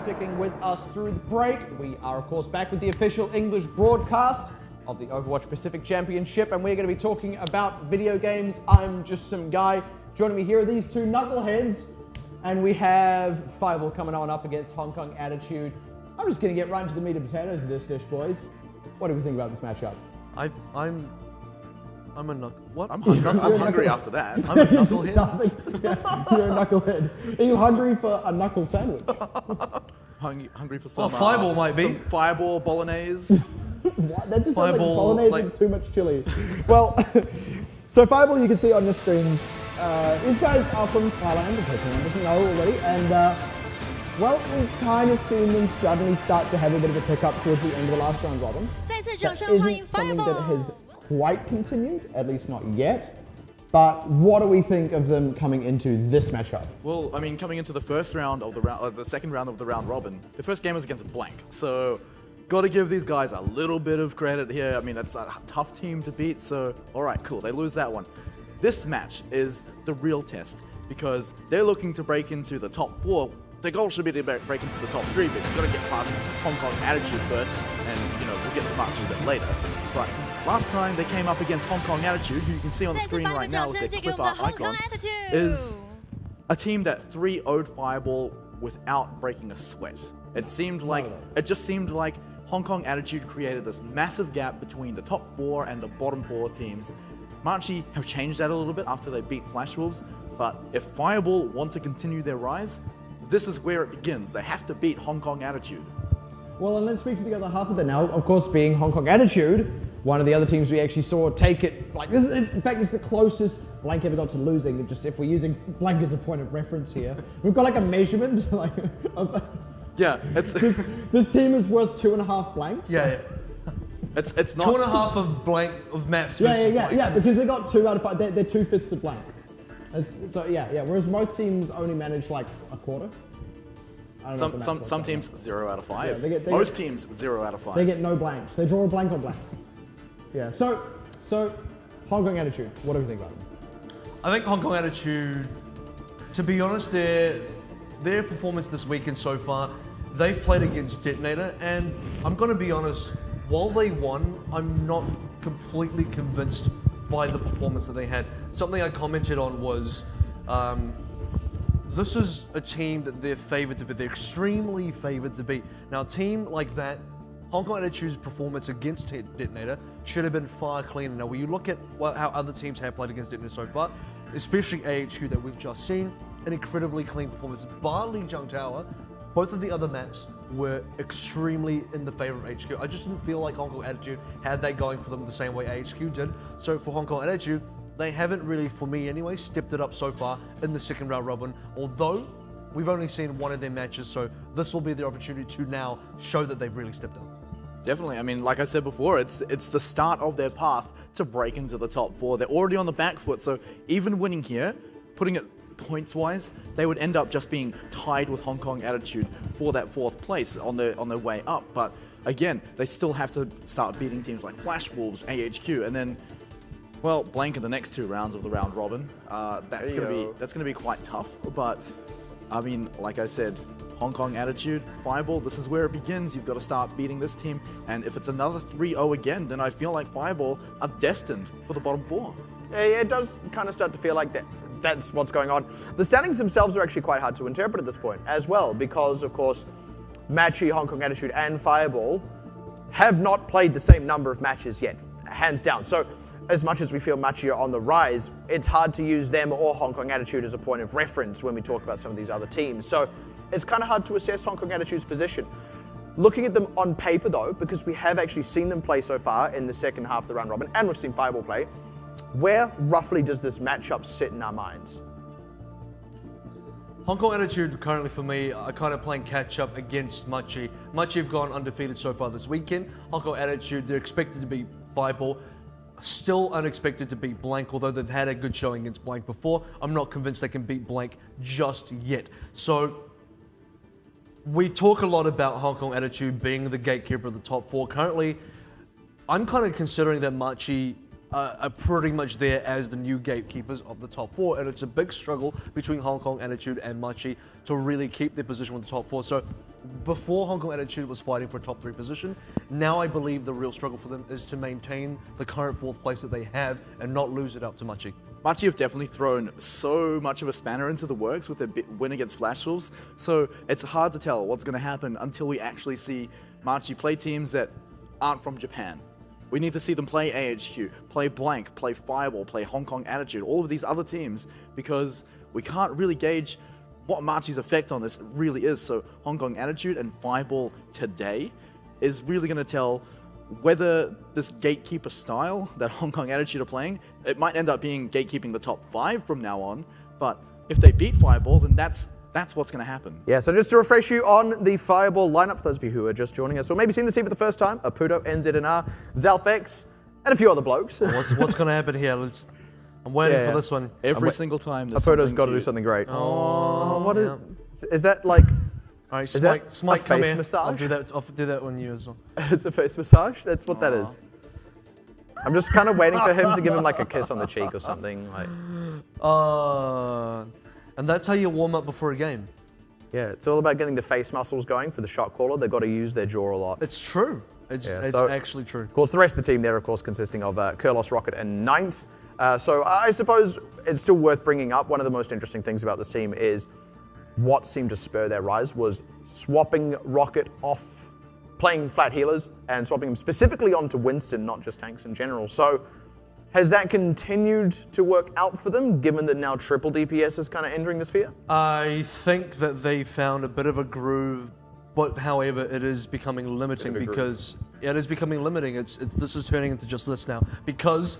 sticking with us through the break. We are, of course, back with the official English broadcast of the Overwatch Pacific Championship, and we're going to be talking about video games. I'm just some guy. Joining me here are these two knuckleheads, and we have Fireball coming on up against Hong Kong Attitude. I'm just going to get right into the meat and potatoes of this dish, boys. What do we think about this matchup? I'm a knuckle. What? I'm hungry after that. I'm a knucklehead. You're a knucklehead. Are you hungry for a knuckle sandwich? Hungry for some. Fireball might be. Some Fireball bolognese. What? That just sounds like Fireball, bolognese with too much chili. Well, so Fireball, you can see on the screens, these guys are from Thailand, in case anyone doesn't know already, and well, we've kind of seen them suddenly start to have a bit of a pickup towards the end of the last round robin. That isn't something that has quite continued, at least not yet. But what do we think of them coming into this matchup? Well, I mean, coming into the first round of the second round of the round robin, the first game was against Blank, so got to give these guys a little bit of credit here. I mean, that's a tough team to beat, so all right, cool, they lose that one. This match is the real test because they're looking to break into the top 4. The goal should be to break into the top 3, but you've got to get past Hong Kong Attitude first, and we'll get to March a bit later. But last time they came up against Hong Kong Attitude, who you can see on the screen right now with the clip art icon, is a team that 3-0'd Fireball without breaking a sweat. It just seemed like Hong Kong Attitude created this massive gap between the top 4 and the bottom 4 teams. Marchi have changed that a little bit after they beat Flash Wolves, but if Fireball want to continue their rise, this is where it begins. They have to beat Hong Kong Attitude. Well, and let's speak to the other half of it now. Of course, being Hong Kong Attitude, one of the other temes we actually saw take it, like this is, in fact, it's the closest Blank ever got to losing. Just if we're using Blank as a point of reference here, we've got like a measurement, Yeah, it's this team is worth 2.5 blanks. Yeah. It's not 2.5 of blank of maps. Yeah, because they got 2 out of 5. They're 2/5 of blank. So yeah. Whereas most teams only manage like a quarter. Some teams 0 out of 5. Yeah, Most teams 0 out of 5. They get no blanks. They draw a blank on blank. Yeah. So Hong Kong Attitude. What do we think about them? I think Hong Kong Attitude, to be honest, their performance this weekend so far, they've played against Detonator, and I'm going to be honest, while they won, I'm not completely convinced by the performance that they had. Something I commented on was, this is a team that they're favored to beat. They're extremely favored to beat. Now, a team like that, Hong Kong Attitude's performance against Detonator should have been far cleaner. Now, when you look at how other teams have played against Detonator so far, especially AHQ that we've just seen, an incredibly clean performance. Bar Lijiang Tower, both of the other maps were extremely in the favor of HQ. I just didn't feel like Hong Kong Attitude had that going for them the same way AHQ did. So for Hong Kong Attitude, they haven't really, for me anyway, stepped it up so far in the second round robin, although we've only seen one of their matches, so this will be the opportunity to now show that they've really stepped up. Definitely. I mean, like I said before, it's the start of their path to break into the top 4. They're already on the back foot, so even winning here, putting it points-wise, they would end up just being tied with Hong Kong Attitude for that 4th place on their way up. But again, they still have to start beating teams like Flash Wolves, AHQ, and then, well, Blank in the next 2 rounds of the round robin. That's gonna be quite tough. But I mean, like I said, Hong Kong Attitude, Fireball, this is where it begins. You've got to start beating this team, and if it's another 3-0 again, then I feel like Fireball are destined for the bottom 4. Yeah, it does kind of start to feel like that's what's going on. The standings themselves are actually quite hard to interpret at this point as well, because of course, Matchy, Hong Kong Attitude, and Fireball have not played the same number of matches yet, hands down. So as much as we feel Matchy are on the rise, it's hard to use them or Hong Kong Attitude as a point of reference when we talk about some of these other teams. So it's kind of hard to assess Hong Kong Attitude's position. Looking at them on paper though, because we have actually seen them play so far in the second half of the round robin, and we've seen Fireball play, where roughly does this matchup sit in our minds? Hong Kong Attitude currently for me are kind of playing catch up against Machi. Machi have gone undefeated so far this weekend. Hong Kong Attitude, they're expected to beat Fireball. Still unexpected to beat Blank, although they've had a good showing against Blank before. I'm not convinced they can beat Blank just yet. So we talk a lot about Hong Kong Attitude being the gatekeeper of the top 4. Currently, I'm kind of considering that Machi are pretty much there as the new gatekeepers of the top 4, and it's a big struggle between Hong Kong Attitude and Machi to really keep their position with the top 4. So before Hong Kong Attitude was fighting for a top 3 position, now I believe the real struggle for them is to maintain the current 4th place that they have and not lose it out to Machi. Machi have definitely thrown so much of a spanner into the works with their win against Flash Wolves, so it's hard to tell what's going to happen until we actually see Machi play teams that aren't from Japan. We need to see them play AHQ, play Blank, play Fireball, play Hong Kong Attitude, all of these other teams, because we can't really gauge what Machi's effect on this really is. So Hong Kong Attitude and Fireball today is really going to tell whether this gatekeeper style that Hong Kong Attitude are playing, it might end up being gatekeeping the top 5 from now on, but if they beat Fireball, then that's what's going to happen. Yeah, so just to refresh you on the Fireball lineup, for those of you who are just joining us, or maybe seen the team for the first time, Apudo, NZNR, Zalfex, and a few other blokes. What's going to happen here? I'm waiting for this one. Every single time. Apudo's got to do something great. Oh, what yeah. is that like? All right, Is that Smike, a come face here. massage? I'll do that on you as well. It's a face massage? That's what that is. I'm just kind of waiting for him to give him like a kiss on the cheek or something. Like, and that's how you warm up before a game. yeah, it's all about getting the face muscles going for the shot caller. They've got to use their jaw a lot. It's true. It's so- actually true. Of course, the rest of the team there, of course, consisting of Kurlos, Rocket, and Ninth. So I suppose it's still worth bringing up. One of the most interesting things about this team is what seemed to spur their rise was swapping Rocket off, playing flat healers, and swapping him specifically onto Winston, not just tanks in general. So has that continued to work out for them, given that now triple DPS is kind of entering the sphere? I think that they found a bit of a groove, but however, it is becoming limiting because it is becoming limiting. This is turning into just this now because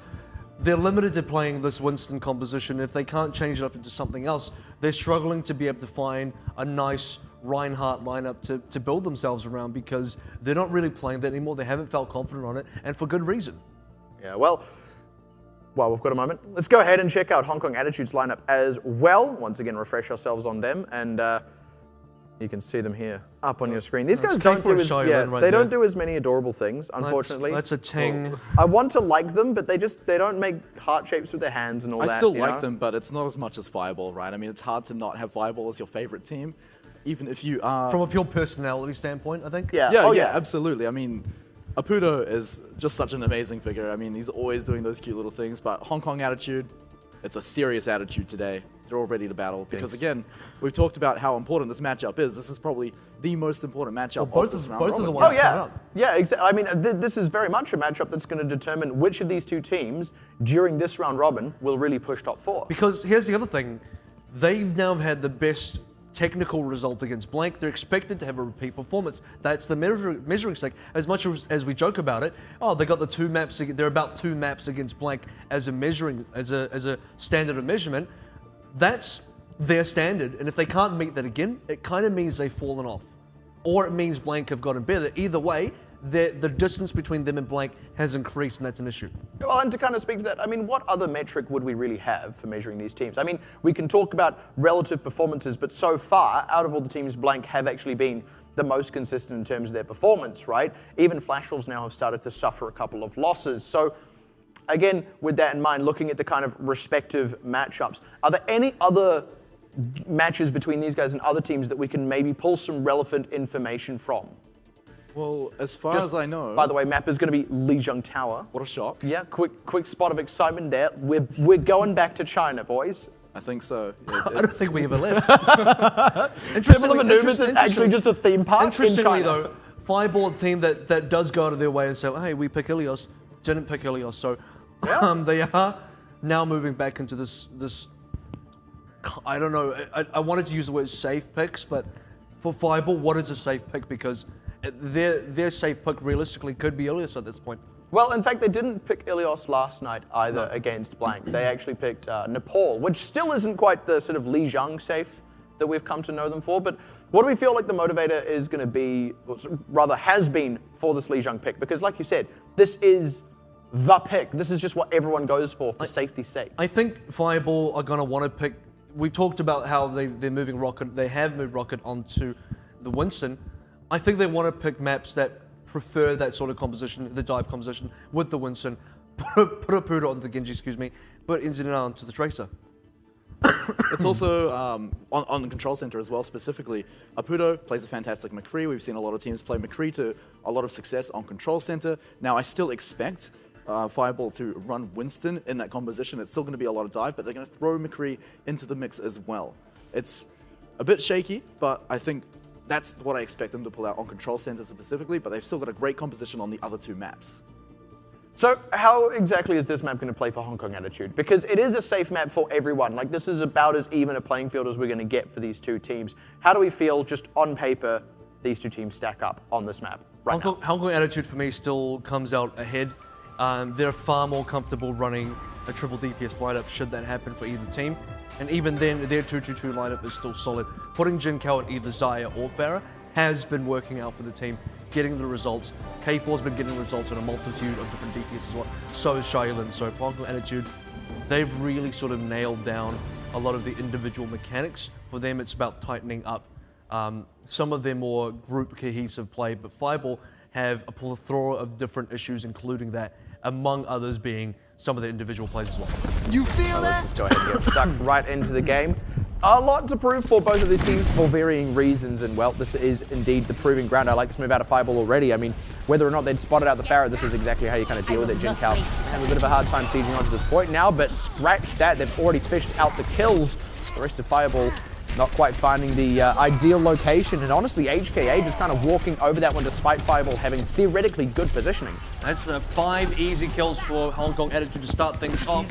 they're limited to playing this Winston composition. If they can't change it up into something else, they're struggling to be able to find a nice Reinhardt lineup to build themselves around because they're not really playing that anymore. They haven't felt confident on it, and for good reason. Yeah, well, we've got a moment. Let's go ahead and check out Hong Kong Attitude's lineup as well. Once again, refresh ourselves on them, and you can see them here up on your screen. These guys don't do don't do as many adorable things, unfortunately. That's a ting. I want to like them, but they don't make heart shapes with their hands and all that. I still you like know? them, but it's not as much as Fireball, right? I mean, it's hard to not have Fireball as your favorite team, even if you are... From a pure personality standpoint, I think. Yeah. Yeah, absolutely. I mean, Apudo is just such an amazing figure. I mean, he's always doing those cute little things, but Hong Kong Attitude, it's a serious attitude today. They're all ready to battle because, again, we've talked about how important this matchup is. This is probably the most important matchup of this round robin. Both of the ones coming yeah. up. Yeah, exactly. I mean, this is very much a matchup that's going to determine which of these two teams during this round robin will really push top 4. Because here's the other thing. They've now had the best technical result against Blank. They're expected to have a repeat performance. That's the measuring stick. As much as we joke about it, they got the 2 maps. They're about 2 maps against Blank as a standard of measurement. That's their standard, and if they can't meet that again, it kind of means they've fallen off, or it means Blank have gotten better. Either way, the distance between them and Blank has increased, and that's an issue. Well, and to kind of speak to that, I mean, what other metric would we really have for measuring these teams? I mean, we can talk about relative performances, but so far, out of all the teams, Blank have actually been the most consistent in terms of their performance, right? Even Flash Wolves now have started to suffer a couple of losses. So, again, with that in mind, looking at the kind of respective matchups, are there any other matches between these guys and other teams that we can maybe pull some relevant information from? Well, as far as I know... By the way, map is going to be Lijiang Tower. What a shock. Yeah, quick spot of excitement there. We're going back to China, boys. I think so. Yeah, I don't think we ever left. Temple of Anubis is actually just a theme park Interestingly, in China. though, Fireball team that does go out of their way and say, hey, we pick Ilios, didn't pick Ilios, so they are now moving back into this. I don't know. I wanted to use the word safe picks, but for Fireball, what is a safe pick? Because their safe pick realistically could be Ilios at this point. Well, in fact, they didn't pick Ilios last night either against Blank. They actually picked Nepal, which still isn't quite the sort of Lijiang safe that we've come to know them for. But what do we feel like the motivator is going to be, or rather has been, for this Lijiang pick? Because like you said, this is the pick. This is just what everyone goes for safety's sake. I think Fireball are going to want to pick. We've talked about how they're moving Rocket. They have moved Rocket onto the Winston. I think they want to pick maps that prefer that sort of composition, the dive composition with the Winston. put Apudo onto Genji, excuse me, put Inzidana onto the Tracer. It's also on the control center as well, specifically. Apudo plays a fantastic McCree. We've seen a lot of teams play McCree to a lot of success on control center. Now, I still expect Fireball to run Winston in that composition. It's still going to be a lot of dive, but they're going to throw McCree into the mix as well. It's a bit shaky, but I think that's what I expect them to pull out on control center specifically, but they've still got a great composition on the other two maps. So how exactly is this map going to play for Hong Kong Attitude? Because it is a safe map for everyone. Like, this is about as even a playing field as we're going to get for these two teams. How do we feel, just on paper, these two teams stack up on this map right now? Hong Kong Attitude for me still comes out ahead. They're far more comfortable running a triple DPS lineup should that happen for either team. And even then, their 2-2-2 lineup is still solid. Putting Jin Kao in either Xayah or Pharah has been working out for the team, getting the results. K4's been getting results on a multitude of different DPS as well. So is Shailin. So for Hong Kong Attitude, they've really sort of nailed down a lot of the individual mechanics. For them, it's about tightening up some of their more group cohesive play. But Fireball have a plethora of different issues, including that, among others being some of the individual plays as well. You feel Let's just go ahead and get stuck right into the game. A lot to prove for both of these teams for varying reasons, and well, this is indeed the proving ground. I like this move out of Fireball already. I mean, whether or not they'd spotted out the Pharah, this is exactly how you kind of deal with it. Jin Kao have a bit of a hard time sieging onto this point now, but scratch that, they've already fished out the kills. The rest of Fireball not quite finding the ideal location, and honestly, HKA just kind of walking over that one despite Fireball having theoretically good positioning. That's 5 easy kills for Hong Kong Attitude to start things off.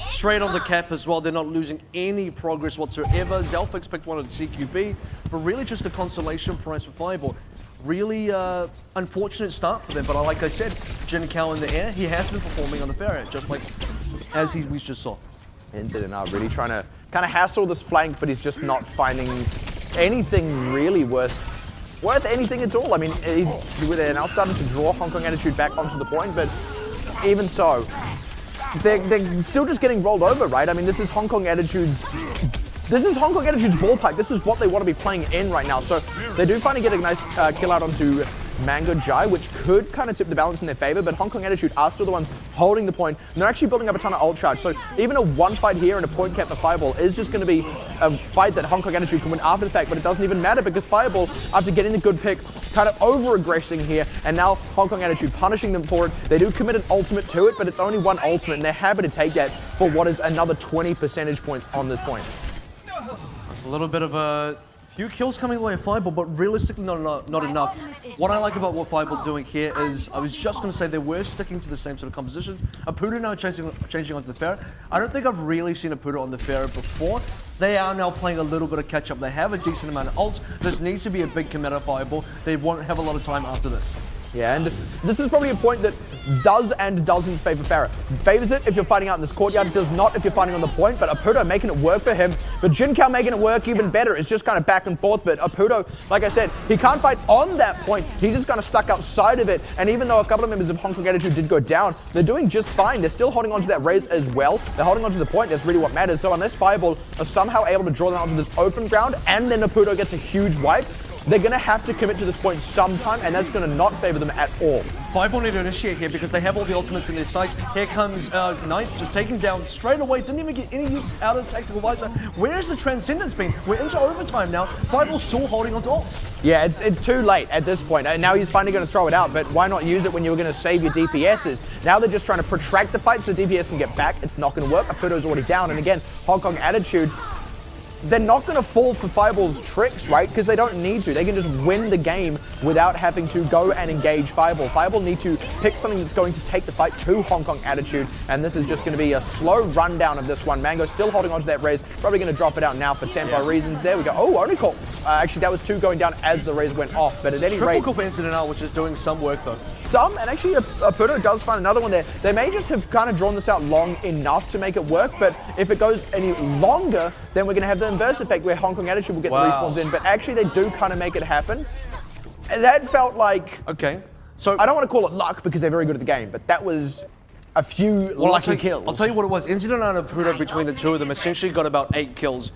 Straight on the cap as well. They're not losing any progress whatsoever. Zelfix picked one of the CQB, but really just a consolation prize for Fireball. Really unfortunate start for them, but like I said, Jin Kao in the air, he has been performing on the Pharah, just like as we just saw. Inzidana really trying to kind of hassle this flank, but he's just not finding anything really worth anything at all. I mean, they're now starting to draw Hong Kong Attitude back onto the point, but even so, they're still just getting rolled over, right? I mean, this is Hong Kong Attitude's ballpark. This is what they want to be playing in right now. So they do finally get a nice kill out onto Mango Jai, which could kind of tip the balance in their favor, but Hong Kong Attitude are still the ones holding the point. And they're actually building up a ton of ult charge. So even a one fight here and a point cap for Fireball is just going to be a fight that Hong Kong Attitude can win after the fact, but it doesn't even matter because Fireball, after getting the good pick, kind of over-aggressing here, and now Hong Kong Attitude punishing them for it. They do commit an ultimate to it, but it's only one ultimate, and they're happy to take that for what is another 20 percentage points on this point. That's a little bit of a few kills coming away from Fireball, but realistically not enough. What I like about what Fireball doing here is, I was just going to say they were sticking to the same sort of compositions. Apudo now changing onto the Pharah. I don't think I've really seen Apudo on the Pharah before. They are now playing a little bit of catch up. They have a decent amount of ults. This needs to be a big commit of Fireball. They won't have a lot of time after this. Yeah, and this is probably a point that does and doesn't favor Pharah. Favors it if you're fighting out in this courtyard, does not if you're fighting on the point, but Apudo making it work for him. But Jin Kao making it work even better. It's just kind of back and forth, but Apudo, like I said, he can't fight on that point. He's just kind of stuck outside of it, and even though a couple of members of Hong Kong Attitude did go down, they're doing just fine. They're still holding onto that raise as well. They're holding onto the point. That's really what matters. So unless Fireball are somehow able to draw them onto this open ground, and then Apudo gets a huge wipe, they're going to have to commit to this point sometime, and that's going to not favor them at all. Fireball need to initiate here because they have all the ultimates in their sights. Here comes Knight, just taking down straight away. Didn't even get any use out of the tactical visor. Where's the Transcendence been? We're into overtime now. Fireball's still holding on to ults. Yeah, it's too late at this point. And now he's finally going to throw it out, but why not use it when you were going to save your DPSs? Now they're just trying to protract the fight so the DPS can get back. It's not going to work. Apudo's already down. And again, Hong Kong Attitude, they're not going to fall for Fireball's tricks, right? Because they don't need to. They can just win the game without having to go and engage Fireball. Fireball need to pick something that's going to take the fight to Hong Kong Attitude, and this is just going to be a slow rundown of this one. Mango still holding onto that raise, probably going to drop it out now for tempo reasons. There we go. Oh, only call. Actually, that was 2 going down as the raise went off, but at any rate... Triple call for Inzidana, which is doing some work though. And actually Apudo does find another one there. They may just have kind of drawn this out long enough to make it work, but if it goes any longer, then we're going to have the inverse effect where Hong Kong Attitude will get the respawns in, but actually they do kind of make it happen. And that felt like... Okay, so... I don't want to call it luck because they're very good at the game, but that was a few lucky kills. I'll tell you what it was. Inzidana and Apudo, between the two of them, essentially got about 8 kills.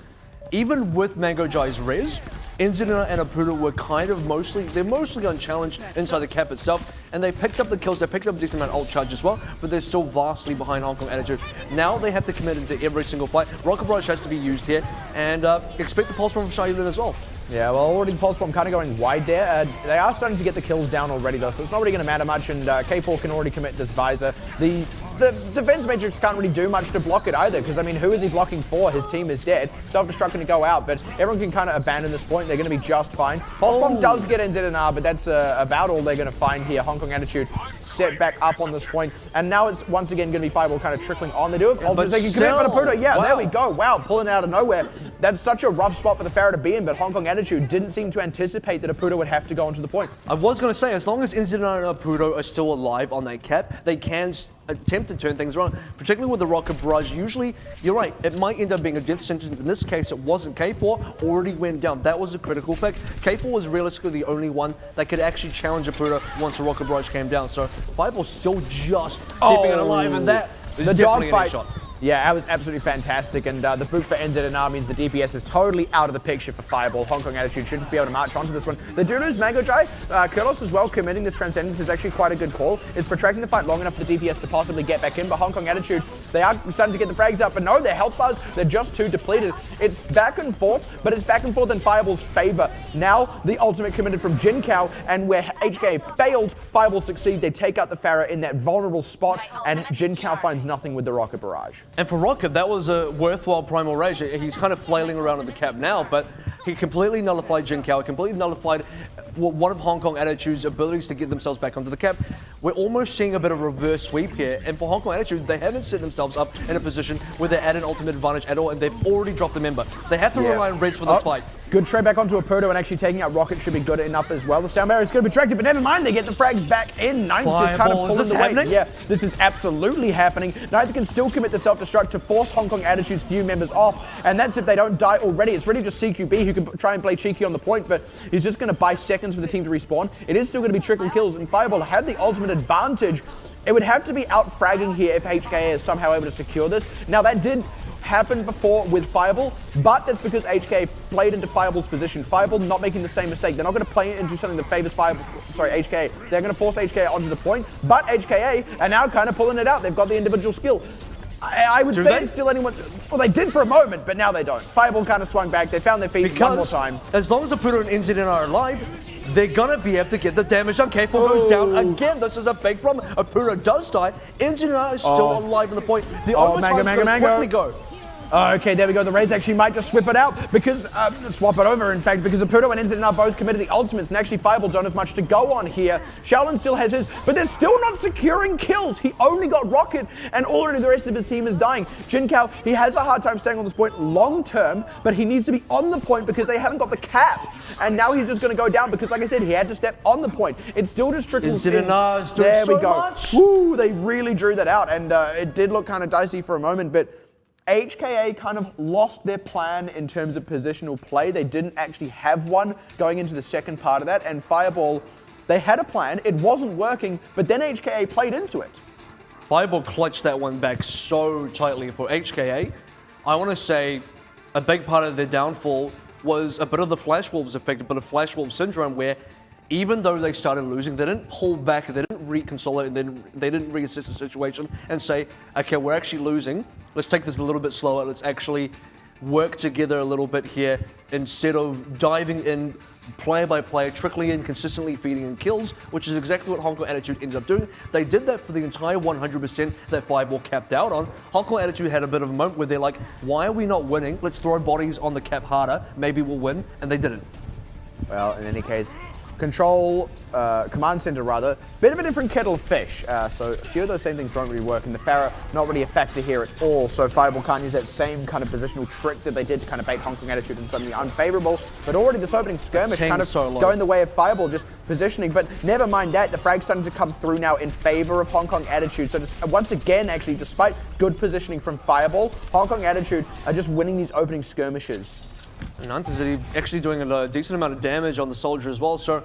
Even with Mango Jai's res, Inzina and Apuda were kind of they're mostly unchallenged inside the cap itself, and they picked up the kills, they picked up a decent amount of ult charge as well, but they're still vastly behind Hong Kong Attitude. Now they have to commit into every single fight. Rocket Barrage has to be used here, and expect the pulse from Shailin as well. Yeah, well, already Pulse Bomb kind of going wide there. They are starting to get the kills down already, though, so it's not really going to matter much, and K4 can already commit this Visor. The defense matrix can't really do much to block it either, because, I mean, who is he blocking for? His team is dead. Self-destruct going to go out, but everyone can kind of abandon this point. They're going to be just fine. Pulse Bomb does get NZNR, but that's about all they're going to find here. Hong Kong Attitude set back up on this point, and now it's once again going to be Fireball kind of trickling on. They do it. Ultimate taking commit, but Apuda, yeah, there we go. Wow, pulling it out of nowhere. That's such a rough spot for the Pharah to be in, but Hong Kong Attitude didn't seem to anticipate that Apuda would have to go onto the point. I was going to say, as long as Inzina and Apuda are still alive on that cap, they can attempt to turn things around, particularly with the Rocket Barrage. Usually, you're right, it might end up being a death sentence. In this case, it wasn't. K4 already went down. That was a critical pick. K4 was realistically the only one that could actually challenge Apuda once the Rocket Barrage came down. So, Fireball's still just keeping it alive, and that is the definitely dogfight. a shot. Yeah, that was absolutely fantastic, and the boot for NZNR means the DPS is totally out of the picture for Fireball. Hong Kong Attitude should just be able to march onto this one. They do lose Mango Dry. Kurlos as well, committing this Transcendence is actually quite a good call. It's protracting the fight long enough for the DPS to possibly get back in, but Hong Kong Attitude, they are starting to get the frags up, but no, their health bars, they're just too depleted. It's back and forth, but it's back and forth in Fireball's favor. Now, the ultimate committed from Jin Kao, and where HK failed, Fireball succeed. They take out the Pharah in that vulnerable spot, and Jin Kao finds nothing with the Rocket Barrage. And for Rocket, that was a worthwhile Primal Rage. He's kind of flailing around in the cap now, but he completely nullified Jin Kao, completely nullified one of Hong Kong Attitude's abilities to get themselves back onto the cap. We're almost seeing a bit of a reverse sweep here, and for Hong Kong Attitude, they haven't set themselves up in a position where they're at an ultimate advantage at all, and they've already dropped the member. They have to rely on Reds for this fight. Good trade back onto Apuda, and actually taking out Rocket should be good enough as well. The sound barrier is going to be tracked, but never mind, they get the frags back in. Ninth just kind of pulling the weight. Yeah, this is absolutely happening. Ninth can still commit the self-destruct to force Hong Kong Attitude's few members off, and that's if they don't die already. It's really just CQB who can try and play cheeky on the point, but he's just going to buy seconds for the team to respawn. It is still going to be trickle kills, and Fireball have the ultimate advantage. It would have to be out-fragging here if HKA is somehow able to secure this. Now, that did happen before with Fireball, but that's because HK played into Fireball's position. Fireball not making the same mistake. They're not going to play into something that favors HK. They're going to force HK onto the point, but HKA are now kind of pulling it out. They've got the individual skill. I would say it's still anyone. Well, they did for a moment, but now they don't. Fireball kind of swung back. They found their feet one more time. As long as Apuda and NZN are alive, they're gonna be able to get the damage done. K4 goes down again. This is a big problem. Apuda does die. NZN is still alive on the point. The overtime's gonna quickly go. Okay, there we go. The Raids actually might just swap it out because, swap it over, in fact, because Apuda and NZN are both committed the ultimates, and actually Fireball don't have much to go on here. Shaolin still has his, but they're still not securing kills. He only got Rocket, and already the rest of his team is dying. Jin Kao, he has a hard time staying on this point long term, but he needs to be on the point because they haven't got the cap. And now he's just going to go down because, like I said, he had to step on the point. It still just trickles in. There we go. Woo, they really drew that out, and it did look kind of dicey for a moment, but HKA kind of lost their plan in terms of positional play. They didn't actually have one going into the second part of that, and Fireball, they had a plan, it wasn't working, but then HKA played into it. Fireball clutched that one back so tightly for HKA. I want to say a big part of their downfall was a bit of the Flash Wolves effect, a bit of Flash Wolves syndrome, where even though they started losing, they didn't pull back, they didn't reconsolidate, they didn't reassess the situation and say, okay, we're actually losing. Let's take this a little bit slower. Let's actually work together a little bit here instead of diving in player by player, trickling in, consistently feeding in kills, which is exactly what Hong Kong Attitude ended up doing. They did that for the entire 100% that Fireball capped out on. Hong Kong Attitude had a bit of a moment where they're like, why are we not winning? Let's throw bodies on the cap harder. Maybe we'll win. And they didn't. Well, in any case, Control, Command Center rather, bit of a different kettle of fish. So a few of those same things don't really work, and the Pharah not really a factor here at all. So Fireball can't use that same kind of positional trick that they did to kind of bait Hong Kong Attitude into something unfavorable. But already this opening skirmish kind of going the way of Fireball, just positioning. But never mind that, the frag's starting to come through now in favor of Hong Kong Attitude. So just, once again, actually, despite good positioning from Fireball, Hong Kong Attitude are just winning these opening skirmishes. And Anubis actually doing a decent amount of damage on the soldier as well, so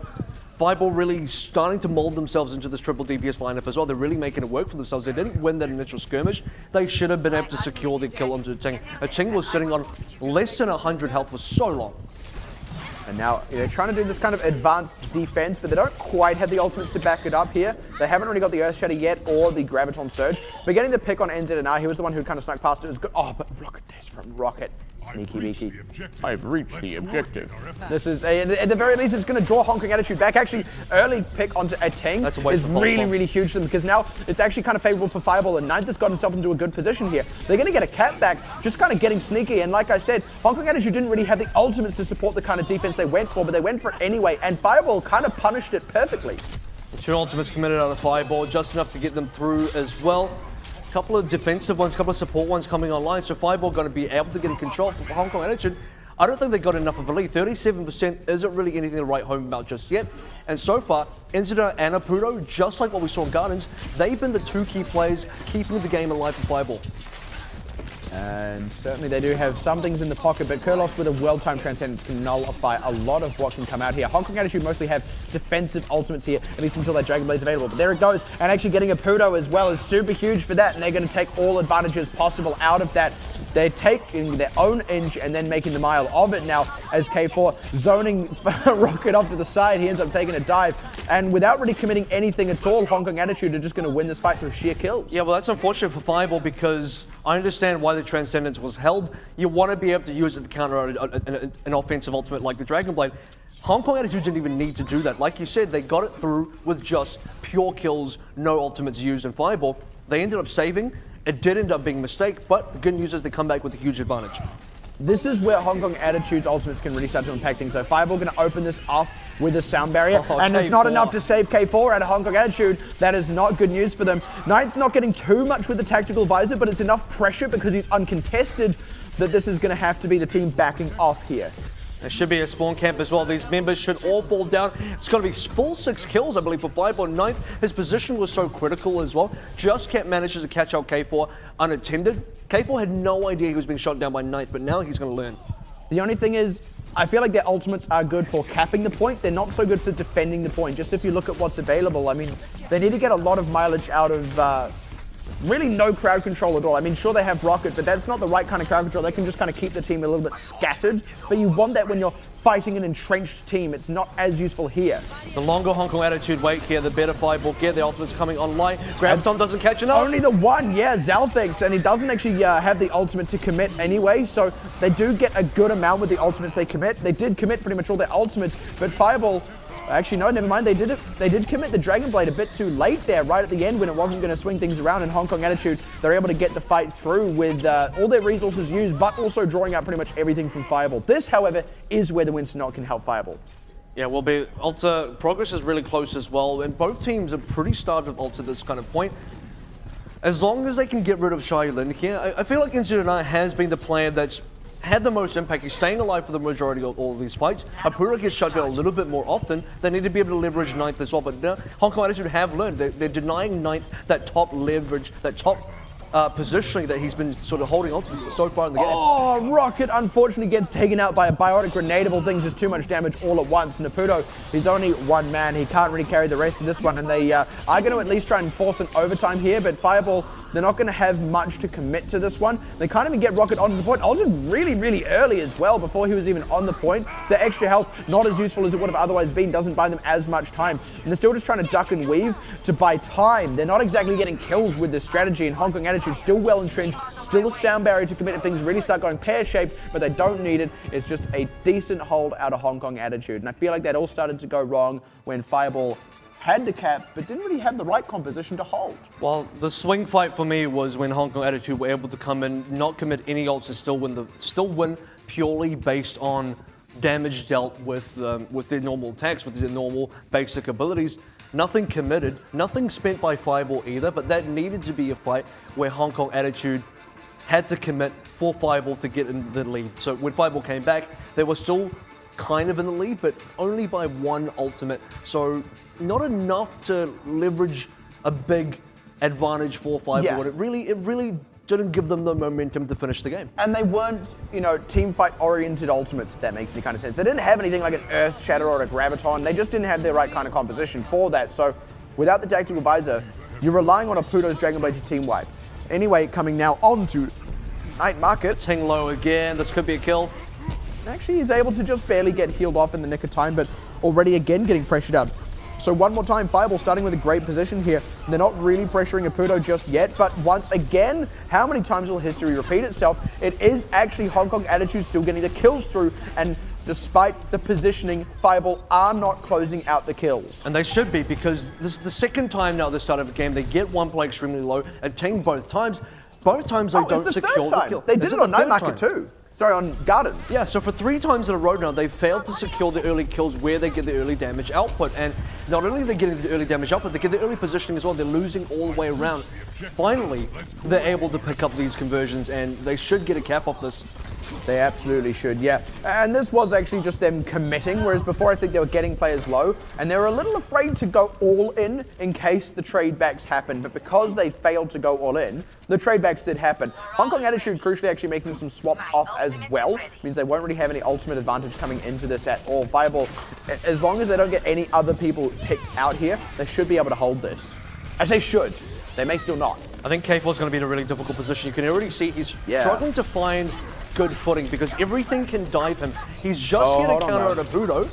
Fireball really starting to mold themselves into this triple DPS lineup as well. They're really making it work for themselves. They didn't win that initial skirmish. They should have been able to secure their kill onto Ting. Ting was sitting on less than 100 health for so long. And now they're trying to do this kind of advanced defense, but they don't quite have the ultimates to back it up here. They haven't really got the Earth Shatter yet or the Graviton Surge. But getting the pick on NZNR, he was the one who kind of snuck past it. It was good. Oh, but look at this from Rocket. Sneaky beaky. I've reached the objective. This is, at the very least, it's going to draw Hong Kong Attitude back. Actually, early pick onto a Tang is really, really huge for them because now it's actually kind of favorable for Fireball, and Ninth has got himself into a good position here. They're going to get a cap back, just kind of getting sneaky, and like I said, Hong Kong Attitude didn't really have the ultimates to support the kind of defense they went for, but they went for it anyway, and Fireball kind of punished it perfectly. 2 ultimates committed out of Fireball, just enough to get them through as well. Couple of defensive ones, couple of support ones coming online, so Fireball going to be able to get in control for Hong Kong Attitude. I don't think they got enough of a lead. 37% isn't really anything to write home about just yet. And so far, Incident and Apudo, just like what we saw in Gardens, they've been the 2 key players keeping the game alive for Fireball. And certainly they do have some things in the pocket, but Kurlos with a well-timed Transcendence can nullify a lot of what can come out here. Hong Kong Attitude mostly have defensive ultimates here, at least until that Dragon Blade's available. But there it goes, and actually getting a Pudo as well is super huge for that, and they're going to take all advantages possible out of that. They're taking their own inch and then making the mile of it now as K4 zoning Rocket off to the side. He ends up taking a dive, and without really committing anything at all, Hong Kong Attitude are just going to win this fight through sheer kills. Yeah, well, that's unfortunate for Fireball because I understand why the Transcendence was held. You want to be able to use it to counter an offensive ultimate like the Dragon Blade. Hong Kong Attitude didn't even need to do that. Like you said, they got it through with just pure kills, no ultimates used in Fireball. They ended up saving. It did end up being a mistake, but the good news is they come back with a huge advantage. This is where Hong Kong Attitude's ultimates can really start to impact things. So Fireball going to open this off with a sound barrier, and there's not enough to save K4 out of Hong Kong Attitude. That is not good news for them. Ninth not getting too much with the tactical visor, but it's enough pressure because he's uncontested that this is going to have to be the team backing off here. There should be a spawn camp as well. These members should all fall down. It's going to be full 6 kills, I believe, for Fireball. Ninth, his position was so critical as well. Just kept managing to catch out K4 unattended. K4 had no idea he was being shot down by Ninth, but now he's going to learn. The only thing is, I feel like their ultimates are good for capping the point. They're not so good for defending the point. Just if you look at what's available, I mean, they need to get a lot of mileage out of really no crowd control at all. I mean, sure they have Rocket, but that's not the right kind of crowd control. They can just kind of keep the team a little bit scattered, but you want that when you're fighting an entrenched team. It's not as useful here. The longer Hong Kong Attitude wait here, the better Fireball get. The ultimate's coming online. Graviton doesn't catch enough. Only the one, yeah, Zalfix, and he doesn't actually have the ultimate to commit anyway, so they do get a good amount with the ultimates they commit. They did commit pretty much all their ultimates, but Fireball, actually, no, never mind. They did commit the Dragon Blade a bit too late there, right at the end when it wasn't going to swing things around. In Hong Kong Attitude, they're able to get the fight through with all their resources used, but also drawing out pretty much everything from Fireball. This, however, is where the Winston Knot can help Fireball. Yeah, will be. Ulta progress is really close as well, and both teams are pretty starved of Ulta at this kind of point. As long as they can get rid of Shailin here, I feel like Incident has been the player that's had the most impact. He's staying alive for the majority of all of these fights. Apura gets shut down a little bit more often. They need to be able to leverage Ninth as well, but now Hong Kong Attitude have learned. They're denying Ninth that top leverage, that top positioning that he's been sort of holding on to so far in the game. Oh, Rocket unfortunately gets taken out by a biotic grenadable thing, just too much damage all at once. Naputo, he's only one man. He can't really carry the rest of this one, and they are going to at least try and force an overtime here, but Fireball, they're not going to have much to commit to this one. They can't even get Rocket onto the point. Ulted really, really early as well before he was even on the point. So their extra health, not as useful as it would have otherwise been, doesn't buy them as much time. And they're still just trying to duck and weave to buy time. They're not exactly getting kills with this strategy, and Hong Kong Attitude still well entrenched, still a sound barrier to commit if things really start going pear-shaped, but they don't need it. It's just a decent hold out of Hong Kong Attitude. And I feel like that all started to go wrong when Fireball had the cap, but didn't really have the right composition to hold. Well, the swing fight for me was when Hong Kong Attitude were able to come in, not commit any ults, and still win purely based on damage dealt with their normal attacks, with their normal basic abilities. Nothing committed, nothing spent by Fireball either, but that needed to be a fight where Hong Kong Attitude had to commit for Fireball to get in the lead. So when Fireball came back, they were still kind of in the lead, but only by one ultimate. So not enough to leverage a big advantage for Fireball. Yeah. And it really didn't give them the momentum to finish the game. And they weren't, team fight oriented ultimates, if that makes any kind of sense. They didn't have anything like an Earth Shatter or a Graviton. They just didn't have the right kind of composition for that. So without the tactical visor, you're relying on a Pluto's Dragon Blade to team wipe. Anyway, coming now on to Night Market. Ting low again. This could be a kill. Actually, he's able to just barely get healed off in the nick of time, but already again getting pressured out. So one more time, Fireball starting with a great position here. They're not really pressuring Apudo just yet, but once again, how many times will history repeat itself? It is actually Hong Kong Attitude still getting the kills through, and despite the positioning, Fireball are not closing out the kills. And they should be, because this is the second time now at the start of a game, they get one play extremely low, attained both times. Both times they don't secure the kill. They did it on Night Market too. Sorry, on Gardens. Yeah, so for 3 times in a row now, they've failed to secure the early kills where they get the early damage output. And not only are they getting the early damage output, they get the early positioning as well. They're losing all the way around. Finally, they're able to pick up these conversions, and they should get a cap off this. They absolutely should, yeah. And this was actually just them committing, whereas before I think they were getting players low, and they were a little afraid to go all in case the trade backs happened. But because they failed to go all in, the trade backs did happen. Hong Kong Attitude crucially actually making some swaps off as well. Means they won't really have any ultimate advantage coming into this at all. Fireball, as long as they don't get any other people picked out here, they should be able to hold this. I say should. They may still not. I think K4's going to be in a really difficult position. You can already see he's struggling to find good footing because everything can dive him. He's just here to counter out Apudo.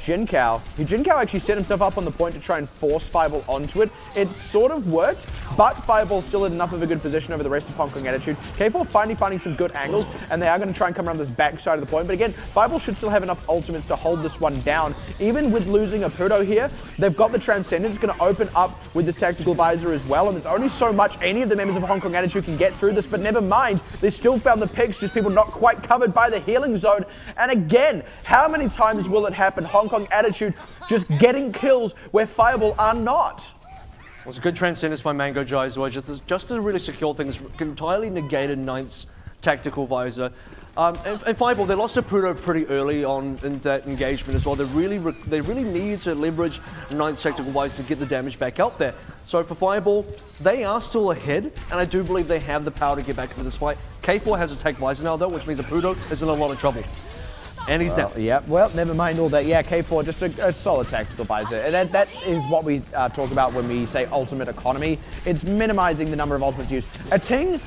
Jinkao actually set himself up on the point to try and force Fireball onto it. It sort of worked, but Fireball still in enough of a good position over the rest of Hong Kong Attitude. K4 finally finding some good angles, and they are going to try and come around this back side of the point. But again, Fireball should still have enough ultimates to hold this one down. Even with losing Apudo here, they've got the Transcendence going to open up with this Tactical Visor as well, and there's only so much any of the members of Hong Kong Attitude can get through this, but never mind, they still found the picks, just people not quite covered by the healing zone. And again, how many times will it happen? Hong Kong Attitude just getting kills where Fireball are not. Well, it's a good Transcendence by Mango Jai as well, just to really secure things, entirely negated Ninth's Tactical Visor. And Fireball, they lost Apudo pretty early on in that engagement as well. They really needed to leverage Ninth's Tactical Visor to get the damage back out there. So for Fireball, they are still ahead, and I do believe they have the power to get back into this fight. K4 has Attack Visor now though, which means Apudo is in a lot of trouble. And he's down. Yeah, well, never mind all that. Yeah, K4, just a solid tactical visor. And that is what we talk about when we say ultimate economy. It's minimizing the number of ultimates used. A Ting,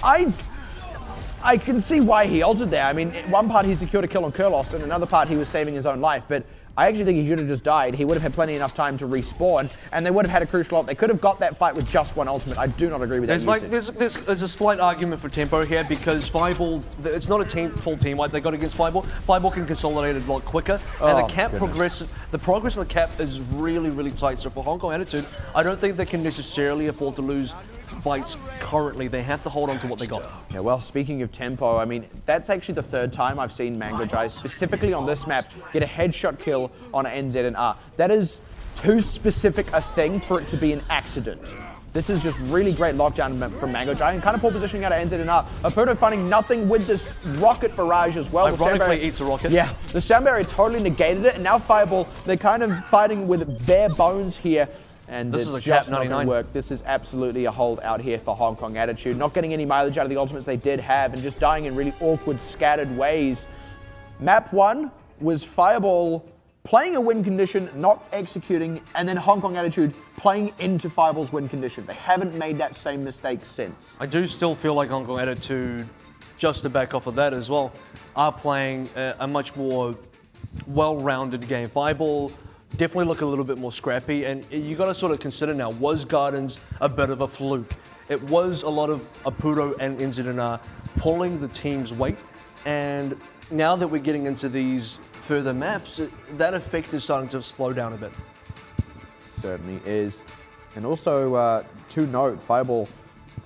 I can see why he altered there. I mean, one part he secured a kill on Kurlos, and another part he was saving his own life. But I actually think he should have just died. He would have had plenty enough time to respawn, and they would have had a crucial ult. They could have got that fight with just one ultimate. I do not agree with that. There's a slight argument for tempo here because Fireball, it's not a full team wipe they got against Fireball. Fireball can consolidate it a lot quicker, and the progress of the cap is really, really tight. So for Hong Kong Attitude, I don't think they can necessarily afford to lose fights currently. They have to hold on to what they got. Yeah, well, speaking of tempo, I mean, that's actually the third time I've seen Mango Jai, specifically on this map, get a headshot kill on NZ and R. That is too specific a thing for it to be an accident. This is just really great lockdown from Mango Jai and kind of poor positioning out of NZ and R. Apudo finding nothing with this rocket barrage as well. Ironically eats a rocket. Yeah, the sound barrier totally negated it, and now Fireball, they're kind of fighting with bare bones here. And this it's is a just cap not going to work. This is absolutely a hold out here for Hong Kong Attitude. Not getting any mileage out of the ultimates they did have and just dying in really awkward, scattered ways. Map 1 was Fireball playing a win condition, not executing, and then Hong Kong Attitude playing into Fireball's win condition. They haven't made that same mistake since. I do still feel like Hong Kong Attitude, just to back off of that as well, are playing a much more well-rounded game. Fireball definitely look a little bit more scrappy, and you got to sort of consider now, was Gardens a bit of a fluke? It was a lot of Apudo and NZNR pulling the team's weight, and now that we're getting into these further maps, that effect is starting to slow down a bit. Certainly is. And also, to note, Fireball,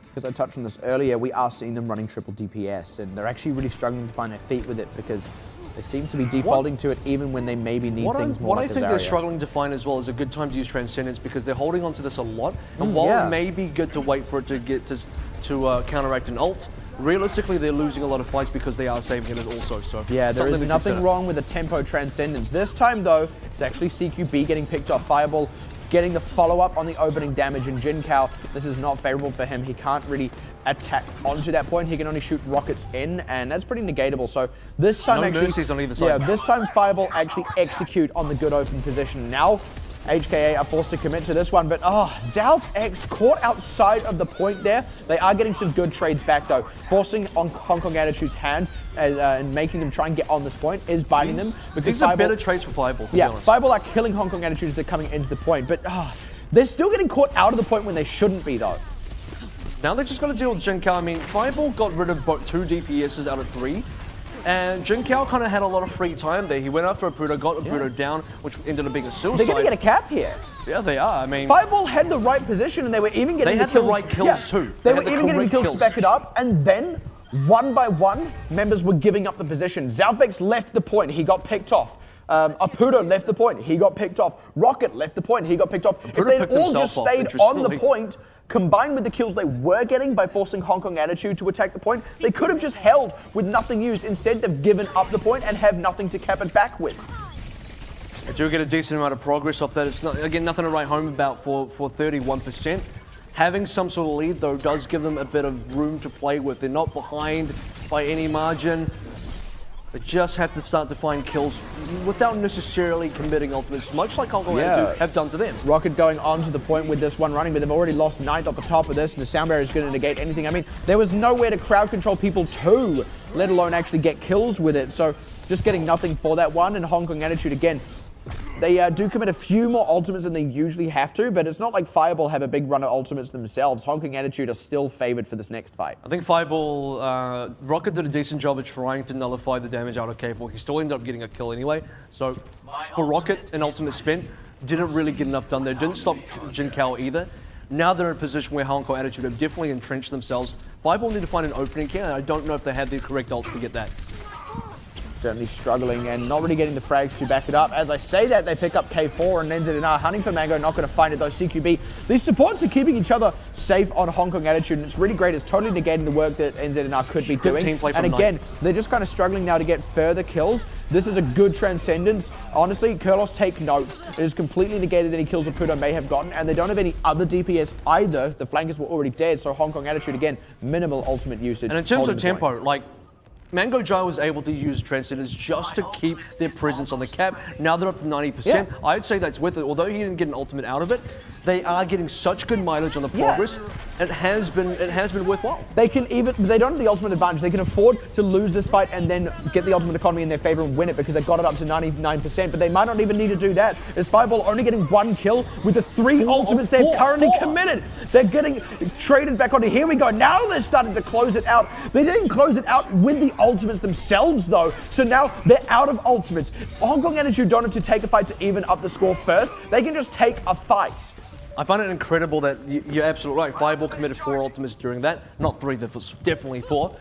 because I touched on this earlier, we are seeing them running triple DPS, and they're actually really struggling to find their feet with it because they seem to be defaulting to it even when they maybe need things more like What I think they're struggling to find as well is a good time to use Transcendence because they're holding onto this a lot. And while it may be good to wait for it to get to counteract an ult, realistically they're losing a lot of fights because they are saving it also. So yeah, there is nothing wrong with a tempo Transcendence. This time though, it's actually CQB getting picked off. Fireball getting the follow-up on the opening damage, and Jinkao, this is not favorable for him. He can't really attack onto that point. He can only shoot rockets in, and that's pretty negatable. So this time mercies on either side. Yeah, this time Fireball actually execute on the good open position. Now HKA are forced to commit to this one, but ZalfX caught outside of the point there. They are getting some good trades back though. Forcing on Hong Kong Attitude's hand and making them try and get on this point is biting them. Because These are better trades for Fireball, to be honest. Fireball are killing Hong Kong Attitude as they're coming into the point, but they're still getting caught out of the point when they shouldn't be though. Now they just got to deal with Jin Kao. I mean, Fireball got rid of 2 DPSs out of 3. And Jin Kao kind of had a lot of free time there. He went after Apudo, got Apudo down, which ended up being a suicide. They're going to get a cap here. Yeah, they are. I mean, Fireball had the right position, and they were even getting the kills. They had the right kills too. They were even getting the kills to back it up, and then one by one, members were giving up the position. ZalfX left the point. He got picked off. Apudo left the point. He got picked off. Rocket left the point. He got picked off. If they'd all just stayed on the point, combined with the kills they were getting by forcing Hong Kong Attitude to attack the point, they could have just held with nothing used. Instead, they've given up the point and have nothing to cap it back with. I do get a decent amount of progress off that. It's not, again, nothing to write home about for 31%. Having some sort of lead, though, does give them a bit of room to play with. They're not behind by any margin. They just have to start to find kills without necessarily committing ultimates, much like Hong Kong have done to them. Rocket going on to the point with this one running, but they've already lost 9th off the top of this, and the sound barrier is going to negate anything. I mean, there was nowhere to crowd control people to, let alone actually get kills with it. So just getting nothing for that one, and Hong Kong Attitude again. They do commit a few more ultimates than they usually have to, but it's not like Fireball have a big run of ultimates themselves. Hong Kong Attitude are still favored for this next fight. I think Fireball, Rocket did a decent job of trying to nullify the damage out of K4. He still ended up getting a kill anyway. So for Rocket, an ultimate spin, didn't really get enough done there. Didn't stop Jin Kao either. Now they're in a position where Hong Kong Attitude have definitely entrenched themselves. Fireball need to find an opening here, and I don't know if they have the correct ult to get that. Certainly struggling and not really getting the frags to back it up. As I say that, they pick up K4 and NZNR hunting for Mango, not going to find it though. CQB, these supports are keeping each other safe on Hong Kong Attitude, and it's really great. It's totally negating the work that NZNR could be doing. And again, they're just kind of struggling now to get further kills. This is a good transcendence. Honestly, Kurlos take notes. It has completely negated any kills Apudo may have gotten, and they don't have any other DPS either. The flankers were already dead, so Hong Kong Attitude, again, minimal ultimate usage. And in terms of tempo, like, Mango Jai was able to use Transcendence just to keep their presence on the cap. Now they're up to 90%. Yeah. I'd say that's worth it. Although he didn't get an ultimate out of it, they are getting such good mileage on the progress. It has been worthwhile. They don't have the ultimate advantage. They can afford to lose this fight and then get the ultimate economy in their favor and win it because they got it up to 99%. But they might not even need to do that. As Fireball only getting 1 kill with the 3 ultimates they've currently committed. They're getting traded back on. Here we go. Now they're starting to close it out. They didn't close it out with the ultimates themselves though. So now they're out of ultimates. Hong Kong Attitude don't have to take a fight to even up the score first. They can just take a fight. I find it incredible that you're absolutely right. Fireball committed 4 ultimates during that. Not 3, that was definitely 4.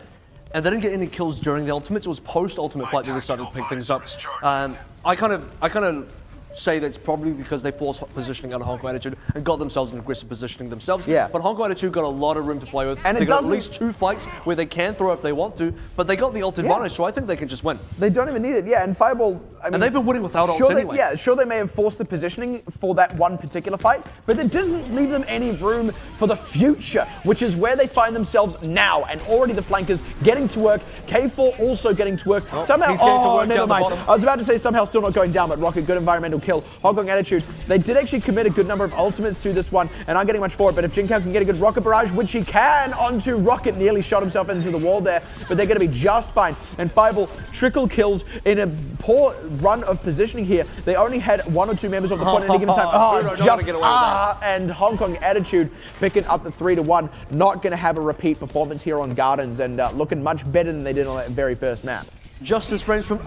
And they didn't get any kills during the ultimates. It was post-ultimate fight that they started to pick things up. I kind of say that's probably because they forced positioning out of Hong Kong Attitude and got themselves in aggressive positioning themselves. Yeah. But Hong Kong Attitude got a lot of room to play with. And they got at least 2 fights where they can throw if they want to, but they got the ult advantage, so I think they can just win. They don't even need it, and Fireball, I mean, and they've been winning without ults anyway. Sure they may have forced the positioning for that one particular fight, but it doesn't leave them any room for the future, which is where they find themselves now, and already the flankers getting to work, K4 also getting to work. Somehow, never mind. I was about to say somehow still not going down, but Rocket, good environmental kill. Hong Kong Attitude, they did actually commit a good number of ultimates to this one and aren't getting much for it, but if Jin Kao can get a good rocket barrage, which he can, onto Rocket, nearly shot himself into the wall there, but they're going to be just fine. And Fireball trickle kills in a poor run of positioning here. They only had 1 or 2 members of the point at any given time. And Hong Kong Attitude picking up the 3-1. Not going to have a repeat performance here on Gardens and looking much better than they did on that very first map. Justice frames from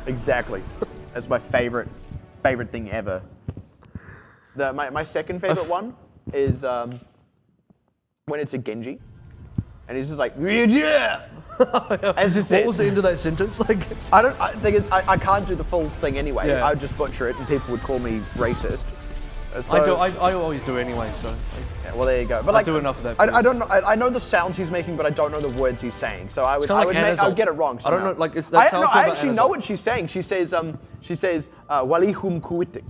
Exactly. That's my favorite thing ever. My second favorite one is when it's a Genji, and he's just like, yeah. As what was the end of that sentence? Like, I can't do the full thing anyway. Yeah. I would just butcher it, and people would call me racist. So, I always do anyway. So. Yeah, well, there you go. But I do enough of that. I don't know. I know the sounds he's making, but I don't know the words he's saying. So I would get it wrong. Somehow. I don't know. Like I actually know what she's saying. She says walihum kuitik.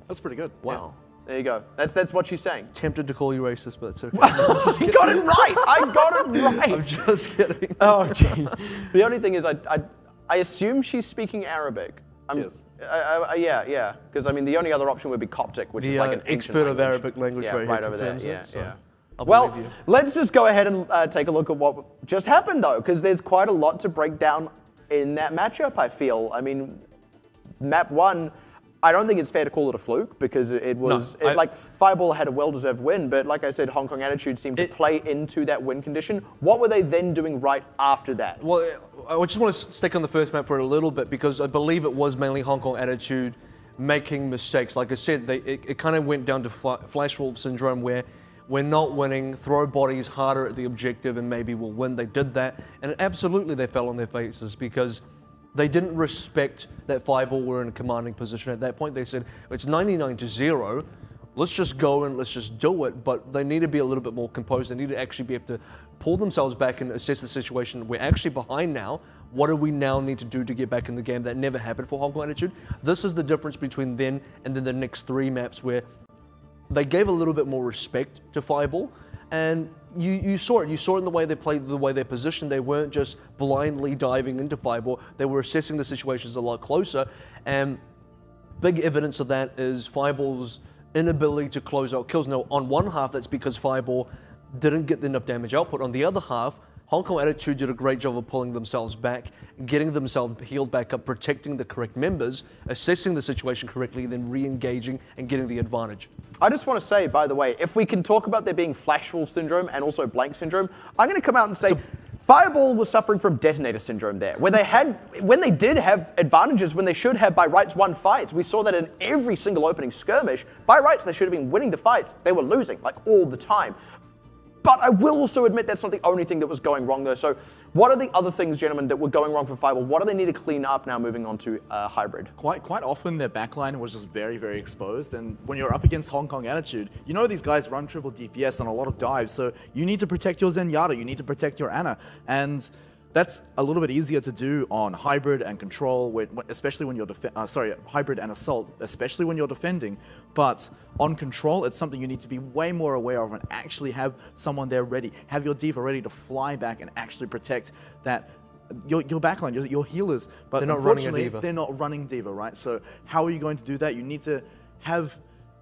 That's pretty good. Wow. There you go. That's what she's saying. Tempted to call you racist, but it's okay. You got it right. I got it right. I'm just kidding. Oh, jeez. The only thing is, I assume she's speaking Arabic. Cheers. Yeah. Because I mean, the only other option would be Coptic, which is The like an ancient expert of language. Arabic language Yeah, right here right over there. confirms Yeah, it, so yeah. I'll Well, believe you. let's just go ahead and take a look at what just happened, though, because there's quite a lot to break down in that matchup, I feel. I mean, map 1, I don't think it's fair to call it a fluke, because it was, like, Fireball had a well-deserved win, but like I said, Hong Kong Attitude seemed to play into that win condition. What were they then doing right after that? Well, I just want to stick on the first map for a little bit, because I believe it was mainly Hong Kong Attitude making mistakes. Like I said, it kind of went down to Flash Wolf Syndrome, where we're not winning, throw bodies harder at the objective and maybe we'll win. They did that, and absolutely they fell on their faces, because they didn't respect that Fireball were in a commanding position at that point. They said, it's 99-0, let's just go and let's just do it, but they need to be a little bit more composed. They need to actually be able to pull themselves back and assess the situation. We're actually behind now. What do we now need to do to get back in the game? That never happened for Hong Kong Attitude. This is the difference between then and then the next 3 maps, where they gave a little bit more respect to Fireball, and you saw it. You saw it in the way they played, the way they positioned. They weren't just blindly diving into Fireball. They were assessing the situations a lot closer, and big evidence of that is Fireball's inability to close out kills. Now, on one half, that's because Fireball didn't get enough damage output. On the other half, Hong Kong Attitude did a great job of pulling themselves back, getting themselves healed back up, protecting the correct members, assessing the situation correctly, then re-engaging and getting the advantage. I just want to say, by the way, if we can talk about there being Flash Wolf Syndrome and also Blank Syndrome, I'm going to come out and say Fireball was suffering from Detonator Syndrome there, where when they did have advantages when they should have by rights won fights. We saw that in every single opening skirmish. By rights, they should have been winning the fights. They were losing, like, all the time. But I will also admit that's not the only thing that was going wrong there. So what are the other things, gentlemen, that were going wrong for Fireball? What do they need to clean up now moving on to Hybrid? Quite often their backline was just very, very exposed, and when you're up against Hong Kong Attitude, you know these guys run triple DPS on a lot of dives, so you need to protect your Zenyatta, you need to protect your Ana, and that's a little bit easier to do on Hybrid and Control, especially when you're Hybrid and Assault, especially when you're defending. But on Control, it's something you need to be way more aware of and actually have someone there ready. Have your D.Va ready to fly back and actually protect that your backline, your healers. But they're not running a unfortunately, D.Va. they're not running D.Va, right? So how are you going to do that? You need to have